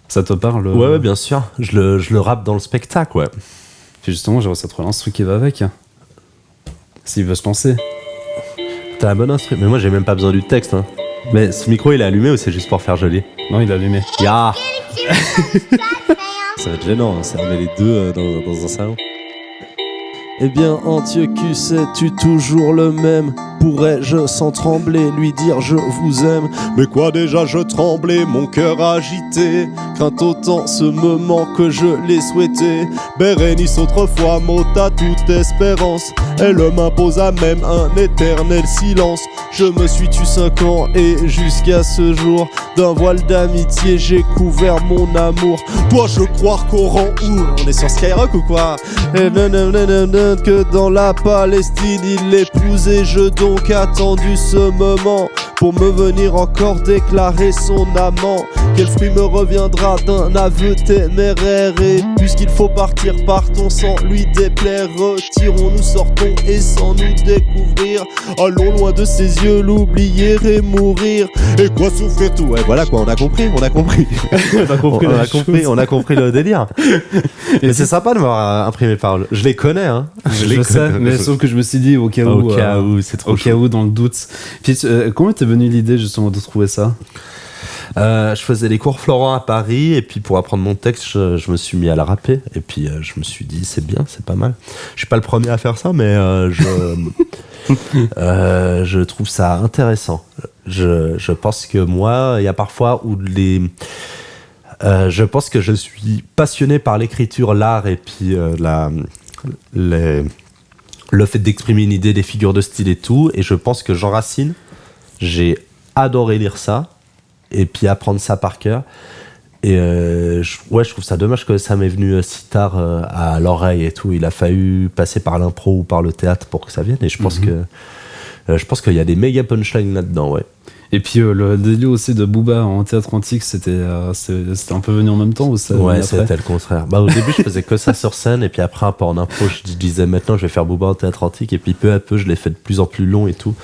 Ça te parle? Ouais, bien sûr. Je le rappe dans le spectacle, ouais. Puis justement, j'ai réussi à trouver l'instru qui va avec. S'il veut se lancer. T'as un bon instru. Mais moi, j'ai même pas besoin du texte. Hein. Mais ce micro, il est allumé ou c'est juste pour faire joli? Non, il est allumé. Ya. Ça va être gênant, hein, ça on est les deux dans un salon. Eh bien, Antiochus, es-tu toujours le même? Pourrais-je sans trembler lui dire je vous aime? Mais quoi déjà je tremblais, mon cœur agité, craint autant ce moment que je l'ai souhaité. Bérénice autrefois m'ôta toute espérance, elle m'imposa même un éternel silence. Je me suis tu 5 ans et jusqu'à ce jour, d'un voile d'amitié j'ai couvert mon amour. Dois-je croire qu'au rang où on est sur Skyrock ou quoi? Que dans la Palestine il l'épousait, je donc attendu ce moment pour me venir encore déclarer son amant. Quel fruit me reviendra d'un aveu téméraire? Et puisqu'il faut partir, partons sans lui déplaire. Retirons-nous, sortons et sans nous découvrir. Allons loin de ses yeux, l'oublier et mourir. Et quoi souffrir tout? Ouais, voilà quoi, on a compris. on a compris le délire. Mais c'est sympa de m'avoir imprimé paroles. Je les connais, hein. Je sais, mais sauf que je me suis dit au cas où, c'est trop au cas où, dans le doute. Puis comment t'es venue l'idée justement de trouver ça? Je faisais les cours Florent à Paris et puis pour apprendre mon texte, je me suis mis à la rapper et puis je me suis dit c'est bien, c'est pas mal. Je suis pas le premier à faire ça, mais je trouve ça intéressant. Je pense que moi, il y a parfois où je pense que je suis passionné par l'écriture, l'art et puis le fait d'exprimer une idée, des figures de style et tout. Et je pense que Jean Racine, j'ai adoré lire ça et puis apprendre ça par cœur. Et je trouve ça dommage que ça m'est venu si tard à l'oreille et tout. Il a fallu passer par l'impro ou par le théâtre pour que ça vienne. Et je pense qu'il y a des méga punchlines là-dedans, ouais. Et puis le délire aussi de Booba en théâtre antique, c'était un peu venu en même temps ou ça? Ouais, c'était le contraire. Bah, au début, je faisais que ça sur scène, et puis après, un peu en impro, je disais maintenant, je vais faire Booba en théâtre antique, et puis peu à peu, je l'ai fait de plus en plus long et tout.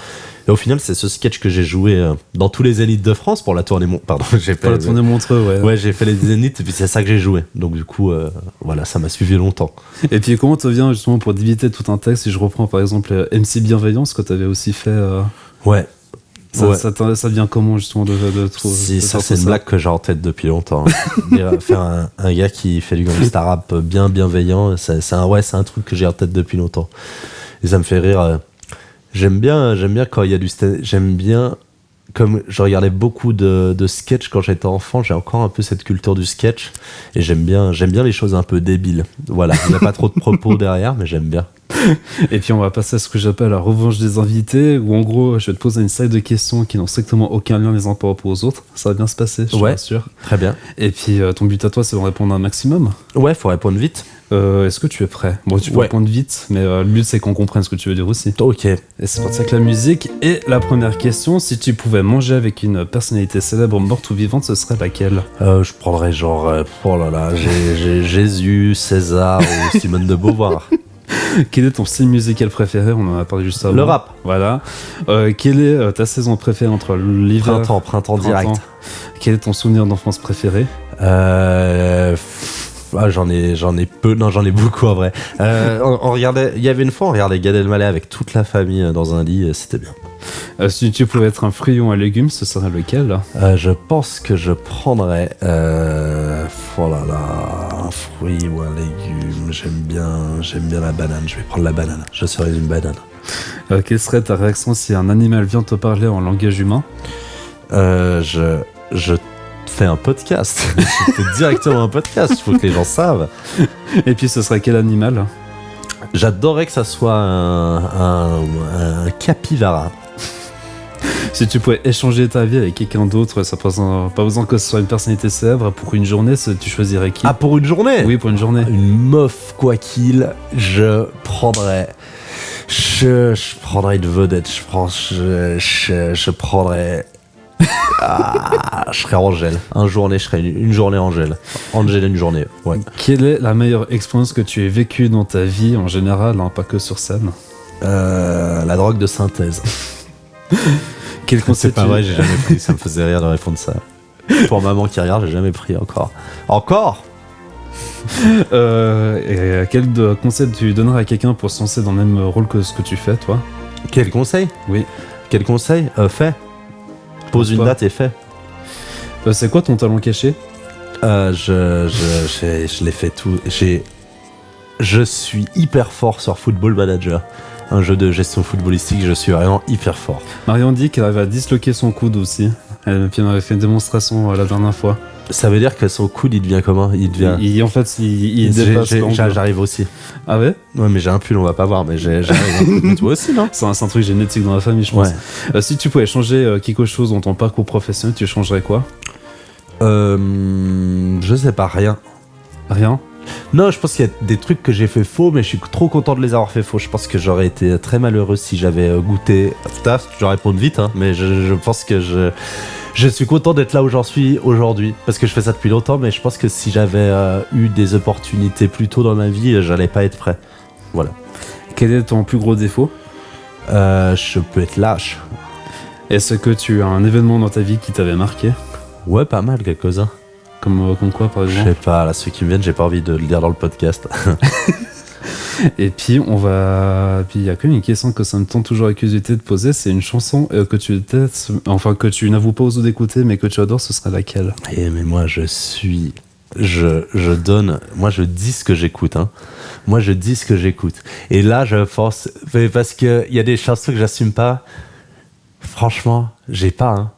Et au final, c'est ce sketch que j'ai joué dans tous les Zéniths de France pour la tournée la tournée Montreux, ouais. Ouais, j'ai fait les Zéniths, et puis c'est ça que j'ai joué. Donc du coup, voilà, ça m'a suivi longtemps. Et puis comment te vient justement pour débiter tout un texte? Si je reprends par exemple MC Bienveillance, que tu avais aussi fait. Ouais. Ça vient comment justement de trouver? Si, ça c'est une blague que j'ai en tête depuis longtemps. Faire un gars qui fait du gangsta rap bien bienveillant, c'est un truc que j'ai en tête depuis longtemps. Et ça me fait rire. J'aime bien quand il y a du stand. J'aime bien, comme je regardais beaucoup de sketch quand j'étais enfant, j'ai encore un peu cette culture du sketch et j'aime bien les choses un peu débiles. Voilà, il n'y a pas trop de propos derrière, mais j'aime bien. Et puis on va passer à ce que j'appelle la revanche des invités, où en gros je vais te poser une série de questions qui n'ont strictement aucun lien les uns par rapport aux autres. Ça va bien se passer, je suis sûr. Très bien. Et puis ton but à toi, c'est de répondre un maximum. Ouais, faut répondre vite. Est-ce que tu es prêt? Bon, tu peux répondre vite, mais le but c'est qu'on comprenne ce que tu veux dire aussi. Ok. Et c'est parti avec la musique. Et la première question, si tu pouvais manger avec une personnalité célèbre, morte ou vivante, ce serait laquelle? Je prendrais genre, j'ai Jésus, César ou Simone de Beauvoir. Quel est ton style musical préféré? On en a parlé juste avant. Le rap. Voilà. Quelle est ta saison préférée entre l'hiver? Printemps direct. Quel est ton souvenir d'enfance préféré? J'en ai peu, non j'en ai beaucoup en vrai. On regardait, il y avait une fois on regardait Gad Elmaleh avec toute la famille dans un lit, c'était bien. Si tu pouvais être un fruit ou un légume, ce serait lequel? Je pense que je prendrais oh là là, un fruit ou un légume. J'aime bien la banane. Je vais prendre la banane. Je serais une banane. Quelle serait ta réaction si un animal vient te parler en langage humain? Je fais un podcast. Je fais directement un podcast. Il faut que les gens savent. Et puis ce serait quel animal? J'adorerais que ça soit un capybara. Si tu pouvais échanger ta vie avec quelqu'un d'autre, ça pas besoin que ce soit une personnalité célèbre, pour une journée, tu choisirais qui? Ah, pour une journée? Oui, pour une journée. Une meuf, quoi qu'il, je prendrais une vedette, je prendrais... je serais Angèle. Je serais une journée Angèle. Angèle une journée, ouais. Quelle est la meilleure expérience que tu aies vécue dans ta vie en général, hein, pas que sur scène? La drogue de synthèse. Quel conseil? C'est pas vrai, j'ai jamais pris, ça me faisait rire de répondre ça. Pour maman qui regarde, j'ai jamais pris encore. Et quel conseil tu donnerais à quelqu'un pour se lancer dans le même rôle que ce que tu fais, toi? Quel conseil? Oui. Quel conseil? Fais. Pose une date et fais. C'est quoi ton talent caché? Je l'ai fait tout. Je suis hyper fort sur Football Manager. Un jeu de gestion footballistique, je suis vraiment hyper fort. Marion dit qu'elle avait à disloquer son coude aussi. Puis elle m'avait fait une démonstration la dernière fois. Ça veut dire que son coude, il devient comment? Il dépasse l'angle. J'arrive aussi. Ah ouais? Ouais, mais j'ai un pull, on va pas voir, mais j'arrive. Mais toi aussi, non? C'est un truc génétique dans la famille, je pense. Ouais. Si tu pouvais changer quelque chose dans ton parcours professionnel, tu changerais quoi? Je sais pas, rien. Rien? Non, je pense qu'il y a des trucs que j'ai fait faux, mais je suis trop content de les avoir fait faux. Je pense que j'aurais été très malheureux si j'avais goûté. Putain, je dois répondre vite, hein, mais je pense que je suis content d'être là où j'en suis aujourd'hui, parce que je fais ça depuis longtemps, mais je pense que si j'avais eu des opportunités plus tôt dans ma vie, j'allais pas être prêt. Voilà. Quel est ton plus gros défaut? Je peux être lâche. Est-ce que tu as un événement dans ta vie qui t'avait marqué? Ouais, pas mal, quelques-uns. Comme quoi, par exemple? Je sais pas, là, ceux qui me viennent, j'ai pas envie de le dire dans le podcast. Et puis, il y a quand même une question que ça me tente toujours la curiosité de poser. C'est une chanson que tu n'avoues pas aux autres d'écouter, mais que tu adores, ce serait laquelle? Mais moi, je dis ce que j'écoute, hein. Moi, je dis ce que j'écoute. Et là, je pense, parce qu'il y a des chansons que j'assume pas. Franchement, j'ai pas.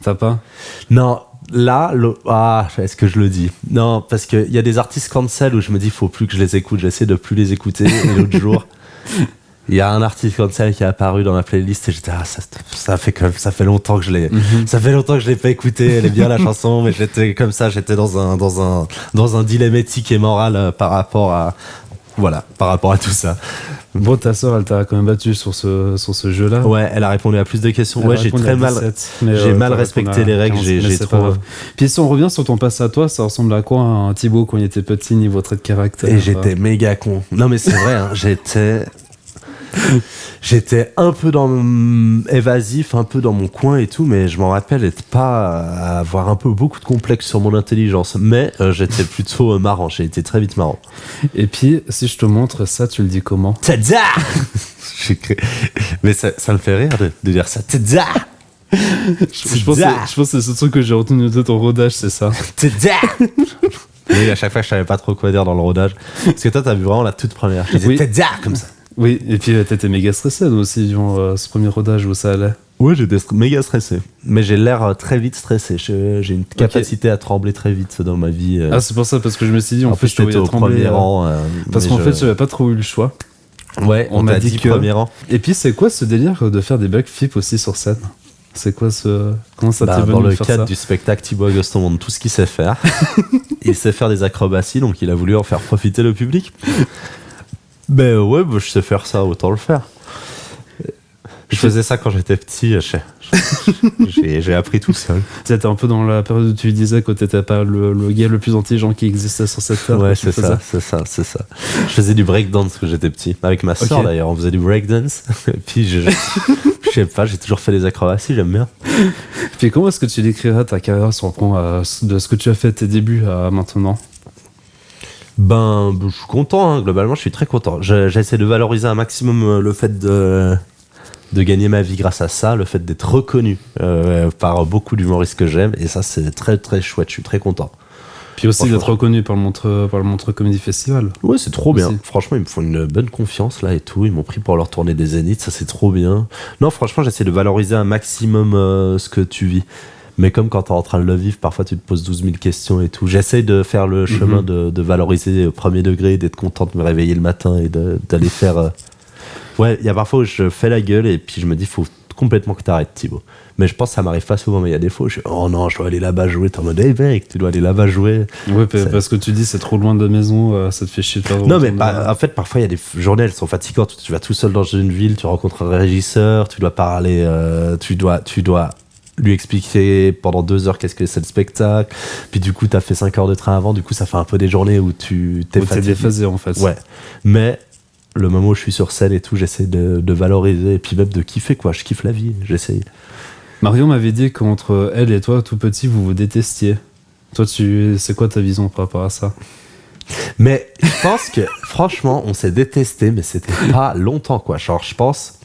T'as pas? Non. Là, est-ce que je le dis? Non, parce qu'il y a des artistes cancel où je me dis, faut plus que je les écoute. J'essaie de plus les écouter. Et l'autre jour, il y a un artiste cancel qui est apparu dans ma playlist et j'étais, ça fait longtemps que je l'ai. Ça fait longtemps que je l'ai pas écouté. Elle est bien la chanson, mais j'étais comme ça. J'étais dans un dilemme éthique et moral par rapport à tout ça. Bon, ta soeur, elle t'a quand même battu sur ce jeu-là. Ouais, elle a répondu à plus de questions. Ouais, j'ai mal respecté les règles. J'ai trop. Puis si on revient sur ton passé à toi, ça ressemble à quoi un Thibaut quand il était petit niveau trait de caractère? Et j'étais méga con. Non mais c'est vrai, hein, j'étais un peu évasif, un peu dans mon coin et tout, mais je m'en rappelle pas avoir beaucoup de complexes sur mon intelligence. Mais j'étais plutôt marrant, j'ai été très vite marrant. Et puis, si je te montre ça, tu le dis comment? Tada! Mais ça me fait rire de dire ça. Tada! Je pense que c'est ce truc que j'ai retenu de ton rodage, c'est ça. Tada! Oui, à chaque fois, je savais pas trop quoi dire dans le rodage. Parce que toi, t'as vu vraiment la toute première. Je disais tada! Comme ça. Oui, et puis t'étais méga stressé aussi durant ce premier rodage où ça allait. Ouais, j'étais méga stressé. Mais j'ai l'air très vite stressé. J'ai une capacité à trembler très vite dans ma vie. Ah, c'est pour ça, parce que je me suis dit, en fait, je te voyais au premier rang. Parce qu'en fait, j'avais pas trop eu le choix. Ouais, on m'a dit premier rang. Et puis, c'est quoi ce délire de faire des backflips aussi sur scène? C'est quoi comment ça t'est venu dans le de faire cadre ça? du spectacle, Thibaut Augustin montre tout ce qu'il sait faire. Il sait faire des acrobaties, donc il a voulu en faire profiter le public. Ben ouais, je sais faire ça, autant le faire. Je faisais ça quand j'étais petit, j'ai appris tout seul. T'étais un peu dans la période où tu disais que t'étais pas le gars le plus intelligent qui existait sur cette terre. Ouais, c'est ça. Je faisais du breakdance quand j'étais petit, avec ma soeur d'ailleurs, on faisait du breakdance. Et puis je sais pas, j'ai toujours fait des acrobaties, j'aime bien. Puis comment est-ce que tu décrirais ta carrière sur le plan de ce que tu as fait tes débuts à maintenant? Je suis content, hein. Globalement, je suis très content. J'essaie de valoriser un maximum le fait de gagner ma vie grâce à ça, le fait d'être reconnu par beaucoup d'humoristes que j'aime, et ça, c'est très très chouette, je suis très content. Puis aussi d'être reconnu par le Montreux Comedy Festival. Ouais, c'est trop bien. Aussi. Franchement, ils me font une bonne confiance là et tout. Ils m'ont pris pour leur tournée des Zéniths, ça c'est trop bien. Non, franchement, j'essaie de valoriser un maximum ce que tu vis. Mais comme quand t'es en train de le vivre, parfois tu te poses 12 000 questions et tout. J'essaie de faire le chemin de valoriser au premier degré, d'être content de me réveiller le matin et d'aller faire... Ouais, il y a parfois où je fais la gueule et puis je me dis, faut complètement que t'arrêtes, Thibaut. Mais je pense que ça m'arrive pas souvent, mais il y a des fois où je suis, oh non, je dois aller là-bas jouer. T'es en mode, hey mec, tu dois aller là-bas jouer. Ouais, parce que tu dis, c'est trop loin de la maison, ça te fait chier de faire. Non, mais en fait, parfois, il y a des journées, elles sont fatigantes. Tu vas tout seul dans une ville, tu rencontres un régisseur, tu dois parler, tu dois lui expliquer pendant 2 heures qu'est-ce que c'est le spectacle. Puis du coup, t'as fait 5 heures de train avant, du coup, ça fait un peu des journées où t'es déphasé en fait. Ouais. Mais le moment où je suis sur scène et tout, j'essaie de valoriser et puis même de kiffer, quoi. Je kiffe la vie, j'essaye. Marion m'avait dit qu'entre elle et toi, tout petit, vous détestiez. Toi, c'est quoi ta vision par rapport à ça? Mais je pense que, franchement, on s'est détesté, mais c'était pas longtemps, quoi. Genre, je pense...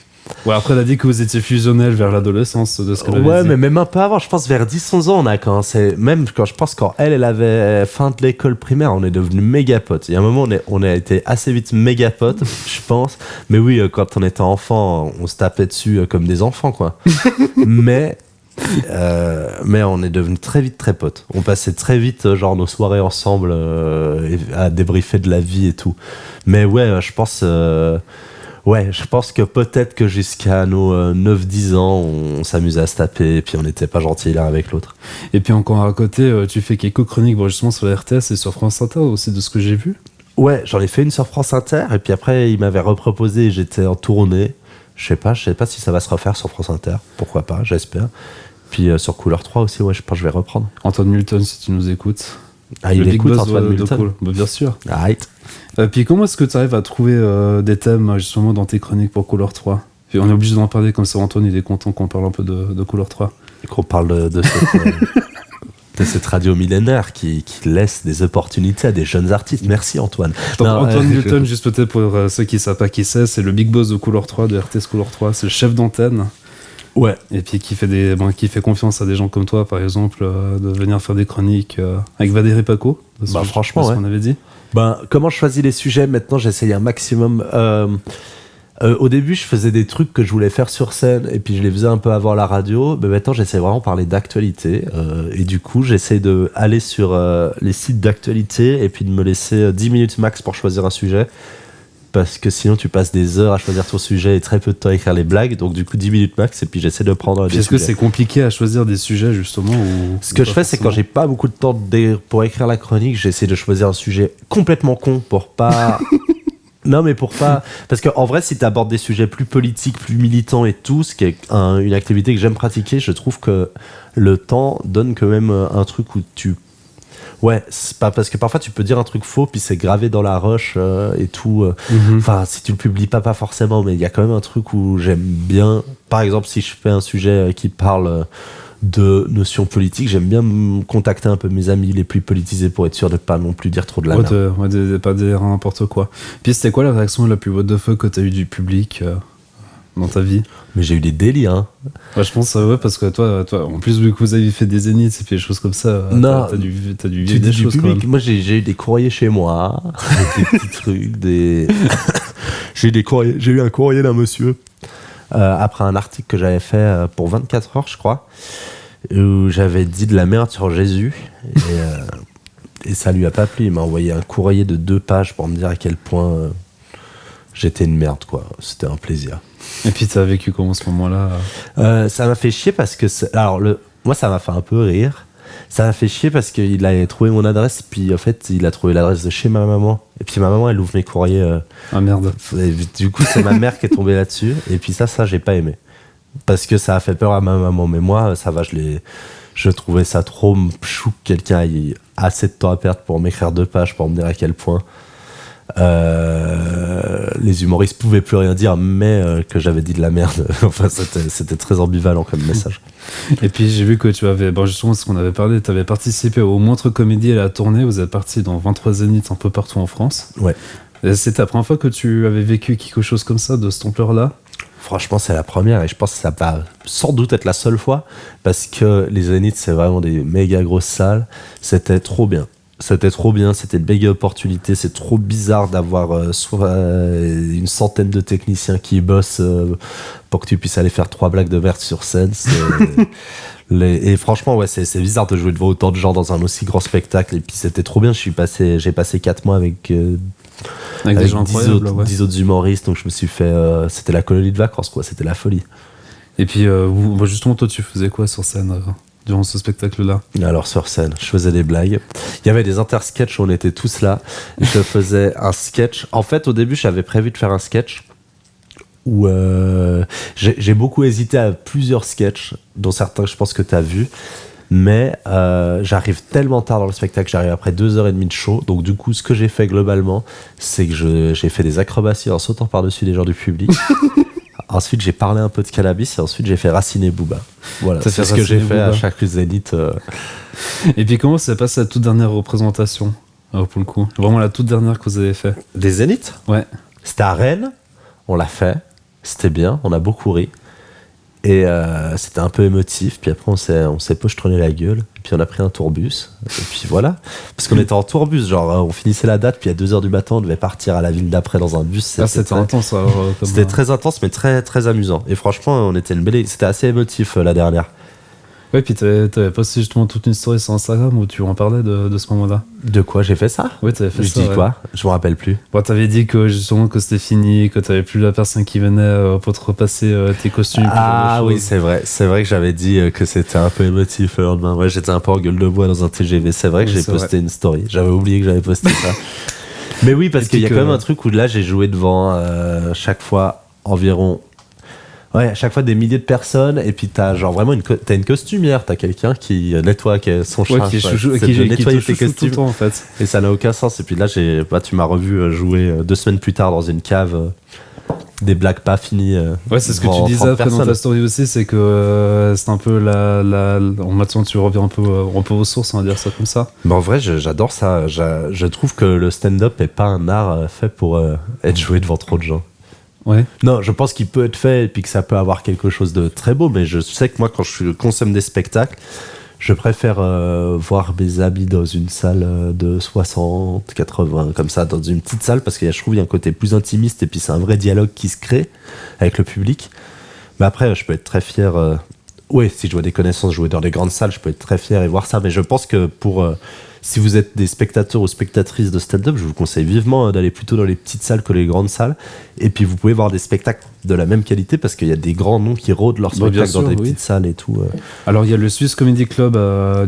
Ouais, après, elle a dit que vous étiez fusionnels vers l'adolescence, de ce qu'elle avait dit. Ouais, mais même un peu avant, je pense vers 10-11 ans, on a commencé, même quand je pense quand elle avait fin de l'école primaire, on est devenus méga potes. Il y a un moment, on a été assez vite méga potes, je pense. Mais oui, quand on était enfant, on se tapait dessus comme des enfants, quoi. mais on est devenus très vite très potes. On passait très vite, genre, nos soirées ensemble à débriefer de la vie et tout. Mais ouais, je pense... Ouais, je pense que peut-être que jusqu'à nos 9-10 ans, on s'amusait à se taper et puis on n'était pas gentils l'un avec l'autre. Et puis encore à côté, tu fais quelques chroniques justement sur la RTS et sur France Inter aussi, de ce que j'ai vu. Ouais, j'en ai fait une sur France Inter et puis après, il m'avait reproposé et j'étais en tournée. Je sais pas si ça va se refaire sur France Inter. Pourquoi pas, j'espère. Puis sur Couleur 3 aussi, ouais, je pense que je vais reprendre. Antoine Multon, si tu nous écoutes. Ah, il écoute Antoine Multon. Cool. Bah, bien sûr. Right. Puis comment est-ce que tu arrives à trouver des thèmes justement dans tes chroniques pour Couleur 3? Puis on est obligé d'en parler comme ça, Antoine il est content qu'on parle un peu de Couleur 3. Et qu'on parle de cette radio millénaire qui laisse des opportunités à des jeunes artistes. Merci Antoine. Donc, Antoine Multon, juste peut-être pour ceux qui ne savent pas qui c'est le big boss de Couleur 3, de RTS Couleur 3, c'est le chef d'antenne. Ouais. Et puis qui fait confiance à des gens comme toi, par exemple, de venir faire des chroniques avec Valérie Paco. Franchement, ouais. Ce qu'on avait dit. Comment je choisis les sujets? Maintenant, j'essaye un maximum. Au début, je faisais des trucs que je voulais faire sur scène et puis je les faisais un peu avant la radio. Mais maintenant, j'essaie vraiment de parler d'actualité. Et du coup, j'essaie d'aller sur les sites d'actualité et puis de me laisser 10 minutes max pour choisir un sujet. Parce que sinon, tu passes des heures à choisir ton sujet et très peu de temps à écrire les blagues. Donc, du coup, 10 minutes max et puis j'essaie de prendre des sujets. Est-ce que c'est compliqué à choisir des sujets, justement Ce que je fais, c'est quand j'ai pas beaucoup de temps pour écrire la chronique, j'essaie de choisir un sujet complètement con pour pas... Non, mais pour pas... Parce qu'en vrai, si tu abordes des sujets plus politiques, plus militants et tout, ce qui est une activité que j'aime pratiquer, je trouve que le temps donne quand même un truc où tu... Ouais, c'est pas parce que parfois tu peux dire un truc faux puis c'est gravé dans la roche et tout. Enfin, si tu le publies pas forcément, mais il y a quand même un truc où j'aime bien. Par exemple, si je fais un sujet qui parle de notions politiques, j'aime bien me contacter un peu mes amis les plus politisés pour être sûr de pas non plus dire trop de la merde. De pas dire n'importe quoi. Puis c'était quoi la réaction la plus what the fuck que t'as eu du public dans ta vie? Mais j'ai eu des délires, hein. Ouais, je pense, ouais, parce que toi, en plus, vu que vous avez fait des zéniths et puis des choses comme ça, non, t'as dû vivre des choses public, quand même. Moi, j'ai eu des courriers chez moi, des petits trucs, j'ai eu un courrier d'un monsieur, après un article que j'avais fait pour 24 heures, je crois, où j'avais dit de la merde sur Jésus, et ça lui a pas plu. Il m'a envoyé un courrier de 2 pages pour me dire à quel point j'étais une merde, quoi. C'était un plaisir. Et puis t'as vécu comment ce moment-là? Ça m'a fait chier parce que... moi, ça m'a fait un peu rire. Ça m'a fait chier parce qu'il a trouvé mon adresse, puis en fait, il a trouvé l'adresse de chez ma maman. Et puis ma maman, elle ouvre mes courriers. Ah merde. Et du coup, c'est ma mère qui est tombée là-dessus. Et puis ça, j'ai pas aimé. Parce que ça a fait peur à ma maman. Mais moi, ça va, je trouvais ça trop chou que quelqu'un ait assez de temps à perdre pour m'écrire 2 pages pour me dire à quel point... Les humoristes pouvaient plus rien dire, mais que j'avais dit de la merde. Enfin, c'était très ambivalent comme message. Et puis j'ai vu que tu avais, justement ce qu'on avait parlé, tu avais participé au Montre Comédie et à la tournée, vous êtes parti dans 23 zéniths un peu partout en France. Ouais. Et c'est la première fois que tu avais vécu quelque chose comme ça, de cette ampleur-là? Franchement, c'est la première et je pense que ça va sans doute être la seule fois parce que les zéniths, c'est vraiment des méga grosses salles. C'était trop bien. C'était une méga opportunité. C'est trop bizarre d'avoir soit une centaine de techniciens qui bossent pour que tu puisses aller faire 3 blagues de merde sur scène. Et franchement, ouais, c'est bizarre de jouer devant autant de gens dans un aussi grand spectacle. Et puis c'était trop bien. J'ai passé 4 mois avec des gens incroyables, 10 autres humoristes. Donc je me suis fait. C'était la colonie de vacances, quoi. C'était la folie. Et puis, justement, toi, tu faisais quoi sur scène durant ce spectacle-là? Alors sur scène, je faisais des blagues. Il y avait des intersketchs où on était tous là. Je faisais un sketch. En fait, au début, j'avais prévu de faire un sketch où j'ai beaucoup hésité à plusieurs sketchs, dont certains je pense que tu as vu. Mais j'arrive tellement tard dans le spectacle, j'arrive après 2h30 de show. Donc du coup, ce que j'ai fait globalement, c'est que j'ai fait des acrobaties en sautant par-dessus les gens du public. Ensuite, j'ai parlé un peu de cannabis et ensuite, j'ai fait raciner Booba. Voilà, c'est ce que j'ai fait à chaque zénith. Et puis, comment s'est passée la toute dernière représentation, pour le coup? Vraiment la toute dernière que vous avez fait? Des zéniths? Ouais. C'était à Rennes, on l'a fait, c'était bien, on a beaucoup ri. Et c'était un peu émotif, puis après on s'est pochetronné la gueule, et puis on a pris un tourbus, et puis voilà. Parce qu'on était en tourbus, genre on finissait la date, puis à 2h du matin on devait partir à la ville d'après dans un bus. C'était intense alors. C'était très intense, mais très, très amusant. Et franchement, on était c'était assez émotif la dernière. Ouais, puis t'avais posté justement toute une story sur Instagram où tu en parlais de ce moment-là. De quoi j'ai fait ça? Oui, t'avais fait ça. Je dis quoi? Je me rappelle plus. Bon, t'avais dit que justement que c'était fini, que t'avais plus la personne qui venait pour te repasser tes costumes. Ah oui, c'est vrai que j'avais dit que c'était un peu émotif le lendemain. Ouais, j'étais un peu en gueule de bois dans un TGV. C'est vrai que j'ai posté une story. J'avais oublié que j'avais posté ça. Mais oui, parce qu'il y a quand même un truc où là j'ai joué devant chaque fois environ. Ouais, à chaque fois des milliers de personnes, et puis t'as genre vraiment t'as une costumière, t'as quelqu'un qui nettoie son chat, qui nettoie tes costumes tout le temps, en fait. Et ça n'a aucun sens. Et puis là, tu m'as revu jouer 2 semaines plus tard dans une cave, des blagues pas finies. Ouais, c'est ce que tu disais après dans ta story aussi, c'est que c'est un peu maintenant tu reviens un peu aux sources, on va dire ça comme ça. Mais en vrai, j'adore ça. Je trouve que le stand-up est pas un art fait pour être joué devant trop de gens. Ouais. Non, je pense qu'il peut être fait et puis que ça peut avoir quelque chose de très beau, mais je sais que moi, quand je consomme des spectacles, je préfère voir mes amis dans une salle de 60, 80, comme ça, dans une petite salle, parce que je trouve qu'il y a un côté plus intimiste et puis c'est un vrai dialogue qui se crée avec le public. Mais après, je peux être très fier. Oui, si je vois des connaissances jouer dans des grandes salles, je peux être très fier et voir ça, mais je pense que si vous êtes des spectateurs ou spectatrices de stand-up, je vous conseille vivement d'aller plutôt dans les petites salles que les grandes salles. Et puis vous pouvez voir des spectacles de la même qualité parce qu'il y a des grands noms qui rôdent leurs spectacles dans des petites salles et tout. Alors il y a le Swiss Comedy Club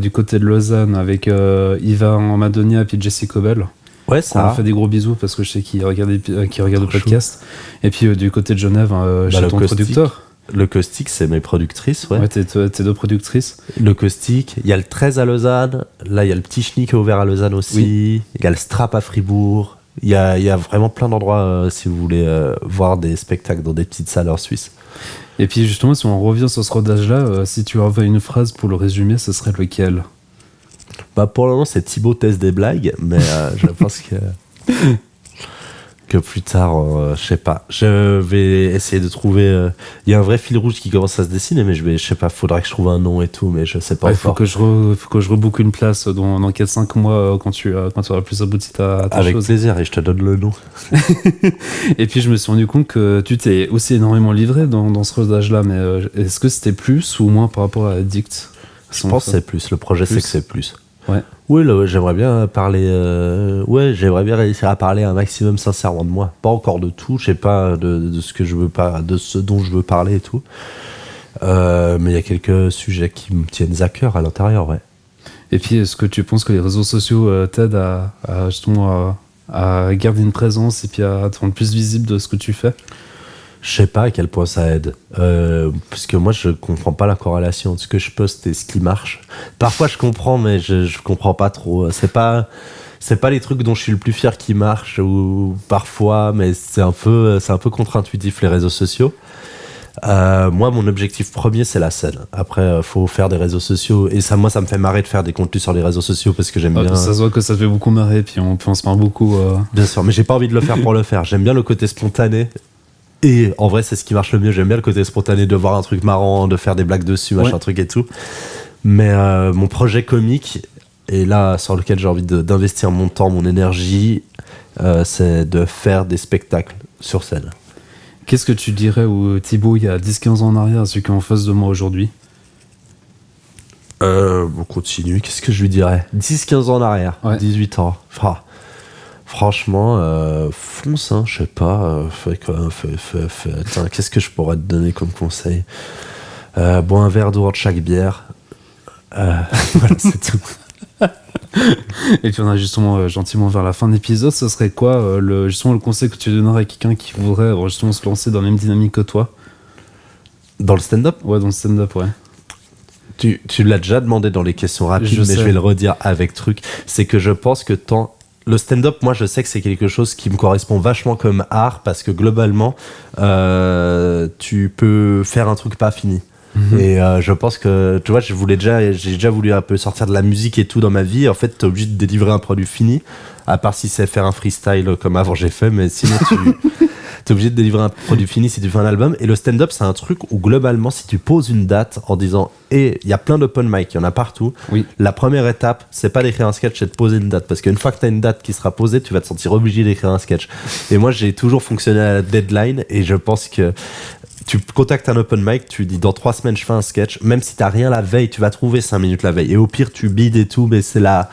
du côté de Lausanne avec Yvan Madonia et puis Jessie Cobel. Ouais, ça. On a fait des gros bisous parce que je sais qu'il regarde le podcast. Et puis du côté de Genève, chez ton producteur. Le Caustic, c'est mes productrices, ouais. Ouais, tes 2 productrices. Le Caustic, il y a le 13 à Lausanne, là il y a le Petit Chenille qui est ouvert à Lausanne aussi, il y a le Strap à Fribourg, il y a vraiment plein d'endroits si vous voulez voir des spectacles dans des petites salles en Suisse. Et puis justement, si on revient sur ce rodage-là, si tu avais une phrase pour le résumer, ce serait lequel? Bah pour le moment c'est Thibaut teste des blagues, mais je pense que plus tard, je sais pas. Je vais essayer de trouver. Il y a un vrai fil rouge qui commence à se dessiner, mais je sais pas. Faudra que je trouve un nom et tout, mais je sais pas encore. Faut que je rebook une place dans 4-5 mois quand tu auras plus abouti ta Avec chose. plaisir, et je te donne le nom. Et puis je me suis rendu compte que tu t'es aussi énormément livré dans ce rodage-là, mais est-ce que c'était plus ou moins par rapport à Addict? Je pense que c'est plus. Le projet, c'est que c'est plus. Ouais. Oui, j'aimerais bien parler. J'aimerais bien réussir à parler un maximum sincèrement de moi. Pas encore de tout, je sais pas de ce que je veux pas, de ce dont je veux parler et tout. Mais il y a quelques sujets qui me tiennent à cœur à l'intérieur, ouais. Et puis, est-ce que tu penses que les réseaux sociaux t'aident à justement à garder une présence et puis à te rendre plus visible de ce que tu fais? Je sais pas à quel point ça aide, parce que moi je comprends pas la corrélation entre ce que je poste et ce qui marche. Parfois je comprends, mais je comprends pas trop. C'est pas c'est pas les trucs dont je suis le plus fier qui marchent ou parfois, mais c'est un peu contre-intuitif les réseaux sociaux. Moi, mon objectif premier, c'est la scène. Après, faut faire des réseaux sociaux. Et ça, moi, ça me fait marrer de faire des contenus sur les réseaux sociaux parce que j'aime bien. Ça se voit que ça te fait beaucoup marrer, puis on se marre beaucoup. Bien sûr, mais j'ai pas envie de le faire pour le faire. J'aime bien le côté spontané. Et en vrai, c'est ce qui marche le mieux. J'aime bien le côté spontané de voir un truc marrant, de faire des blagues dessus, machin truc et tout. Mais mon projet comique, et là, sur lequel j'ai envie d'investir mon temps, mon énergie, c'est de faire des spectacles sur scène. Qu'est-ce que tu dirais au Thibaut il y a 10-15 ans en arrière à celui qui est en face de moi aujourd'hui? On continue. Qu'est-ce que je lui dirais? 10-15 ans en arrière, 18 ans. Enfin, franchement, fonce, hein, je sais pas. Attends, qu'est-ce que je pourrais te donner comme conseil? Bois un verre d'eau de chaque bière. Voilà, c'est tout. Et puis on a justement gentiment vers la fin de l'épisode, ce serait quoi justement le conseil que tu donnerais à quelqu'un qui voudrait justement se lancer dans la même dynamique que toi? Dans le stand-up? Ouais, dans le stand-up, ouais. Tu l'as déjà demandé dans les questions rapides, mais je vais le redire avec truc. C'est que je pense que le stand-up, moi je sais que c'est quelque chose qui me correspond vachement comme art parce que globalement, tu peux faire un truc pas fini. Et je pense que, tu vois, j'ai déjà voulu un peu sortir de la musique et tout dans ma vie. En fait, t'es obligé de délivrer un produit fini, à part si c'est faire un freestyle comme avant j'ai fait, mais sinon t'es obligé de délivrer un produit fini si tu fais un album. Et le stand-up, c'est un truc où globalement, si tu poses une date en disant il y a plein d'open mic, il y en a partout. Oui. La première étape, c'est pas d'écrire un sketch, c'est de poser une date. Parce qu'une fois que t'as une date qui sera posée, tu vas te sentir obligé d'écrire un sketch. Et moi, j'ai toujours fonctionné à la deadline et je pense que tu contactes un open mic, tu dis dans 3 semaines je fais un sketch, même si t'as rien la veille, tu vas trouver 5 minutes la veille. Et au pire, tu bides et tout, mais c'est la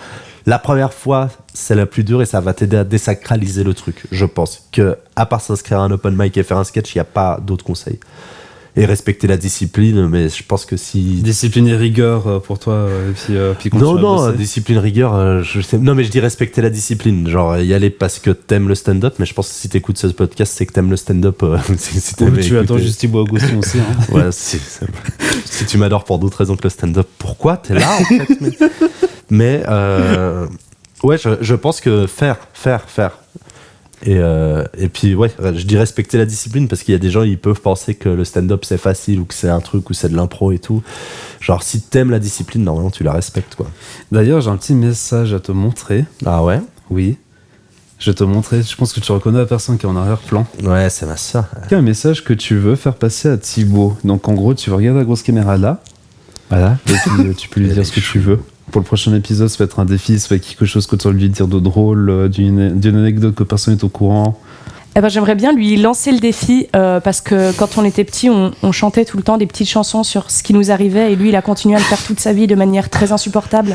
première fois, c'est la plus dure et ça va t'aider à désacraliser le truc. Je pense que, à part s'inscrire à un open mic et faire un sketch, il n'y a pas d'autres conseils. Et respecter la discipline, mais je pense que si... Discipline et rigueur pour toi, et puis Non, discipline, rigueur, non, mais je dis respecter la discipline, genre y aller parce que t'aimes le stand-up, mais je pense que si t'écoutes ce podcast, c'est que t'aimes le stand-up. Si tu adores juste Thibaut Augustin aussi. Hein. Ouais, si tu m'adores pour d'autres raisons que le stand-up, pourquoi t'es là en fait? Mais ouais, je pense que faire. Et puis ouais, je dis respecter la discipline parce qu'il y a des gens, ils peuvent penser que le stand-up c'est facile ou que c'est un truc ou c'est de l'impro et tout. Genre si t'aimes la discipline, normalement tu la respectes quoi. D'ailleurs, j'ai un petit message à te montrer. Ah ouais? Oui. Je vais te montrer, je pense que tu reconnais la personne qui est en arrière-plan. Ouais, c'est ma soeur. Il y a un message que tu veux faire passer à Thibaut. Donc en gros, tu vas regarder la grosse caméra là. Voilà. Et puis tu peux lui dire ce que tu veux. Pour le prochain épisode, ça va être un défi, ça va être quelque chose que tu vas lui dire de drôle, d'une anecdote que personne n'est au courant. Eh ben, j'aimerais bien lui lancer le défi parce que quand on était petit, on chantait tout le temps des petites chansons sur ce qui nous arrivait et lui, il a continué à le faire toute sa vie de manière très insupportable.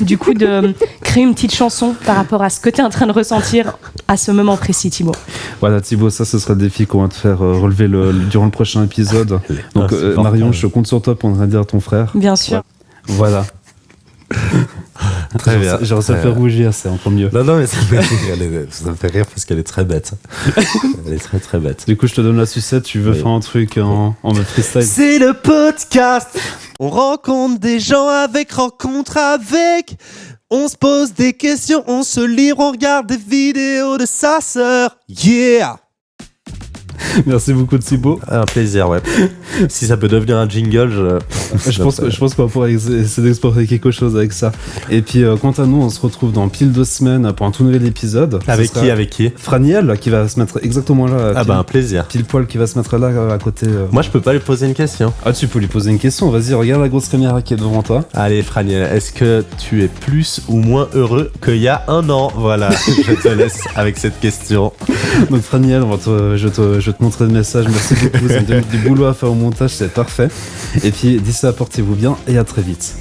Du coup, de créer une petite chanson par rapport à ce que tu es en train de ressentir à ce moment précis, Thibaut. Voilà, Thibaut, ça, ce sera le défi qu'on va te faire relever durant le prochain épisode. Donc, Marion, je compte sur toi pour en dire à ton frère. Bien sûr. Ouais. Voilà. Très bien. Genre ça fait rougir, c'est encore mieux. Non, mais ça me fait rire parce qu'elle est très bête. Elle est très très bête. Du coup, je te donne la sucette, tu veux faire un truc en mode freestyle? C'est le podcast. On rencontre des gens avec rencontre avec. On se pose des questions, on se livre, on regarde des vidéos de sa sœur. Yeah! Merci beaucoup Thibaut. Un plaisir, ouais. Si ça peut devenir un jingle, je pense qu'on va pouvoir essayer d'exporter quelque chose avec ça. Et puis quant à nous, on se retrouve dans pile 2 semaines pour un tout nouvel épisode. Avec qui Franiel qui va se mettre exactement là. Un plaisir. Pile poil qui va se mettre là à côté. Moi je peux pas lui poser une question. Ah, tu peux lui poser une question, vas-y, regarde la grosse caméra qui est devant toi. Allez Franiel, est-ce que tu es plus ou moins heureux qu'il y a un an? Voilà, je te laisse avec cette question. Donc Franiel, je te montrer le message. Merci beaucoup, ça me donne du boulot à faire au montage, c'est parfait. Et puis d'ici là, portez-vous bien et à très vite.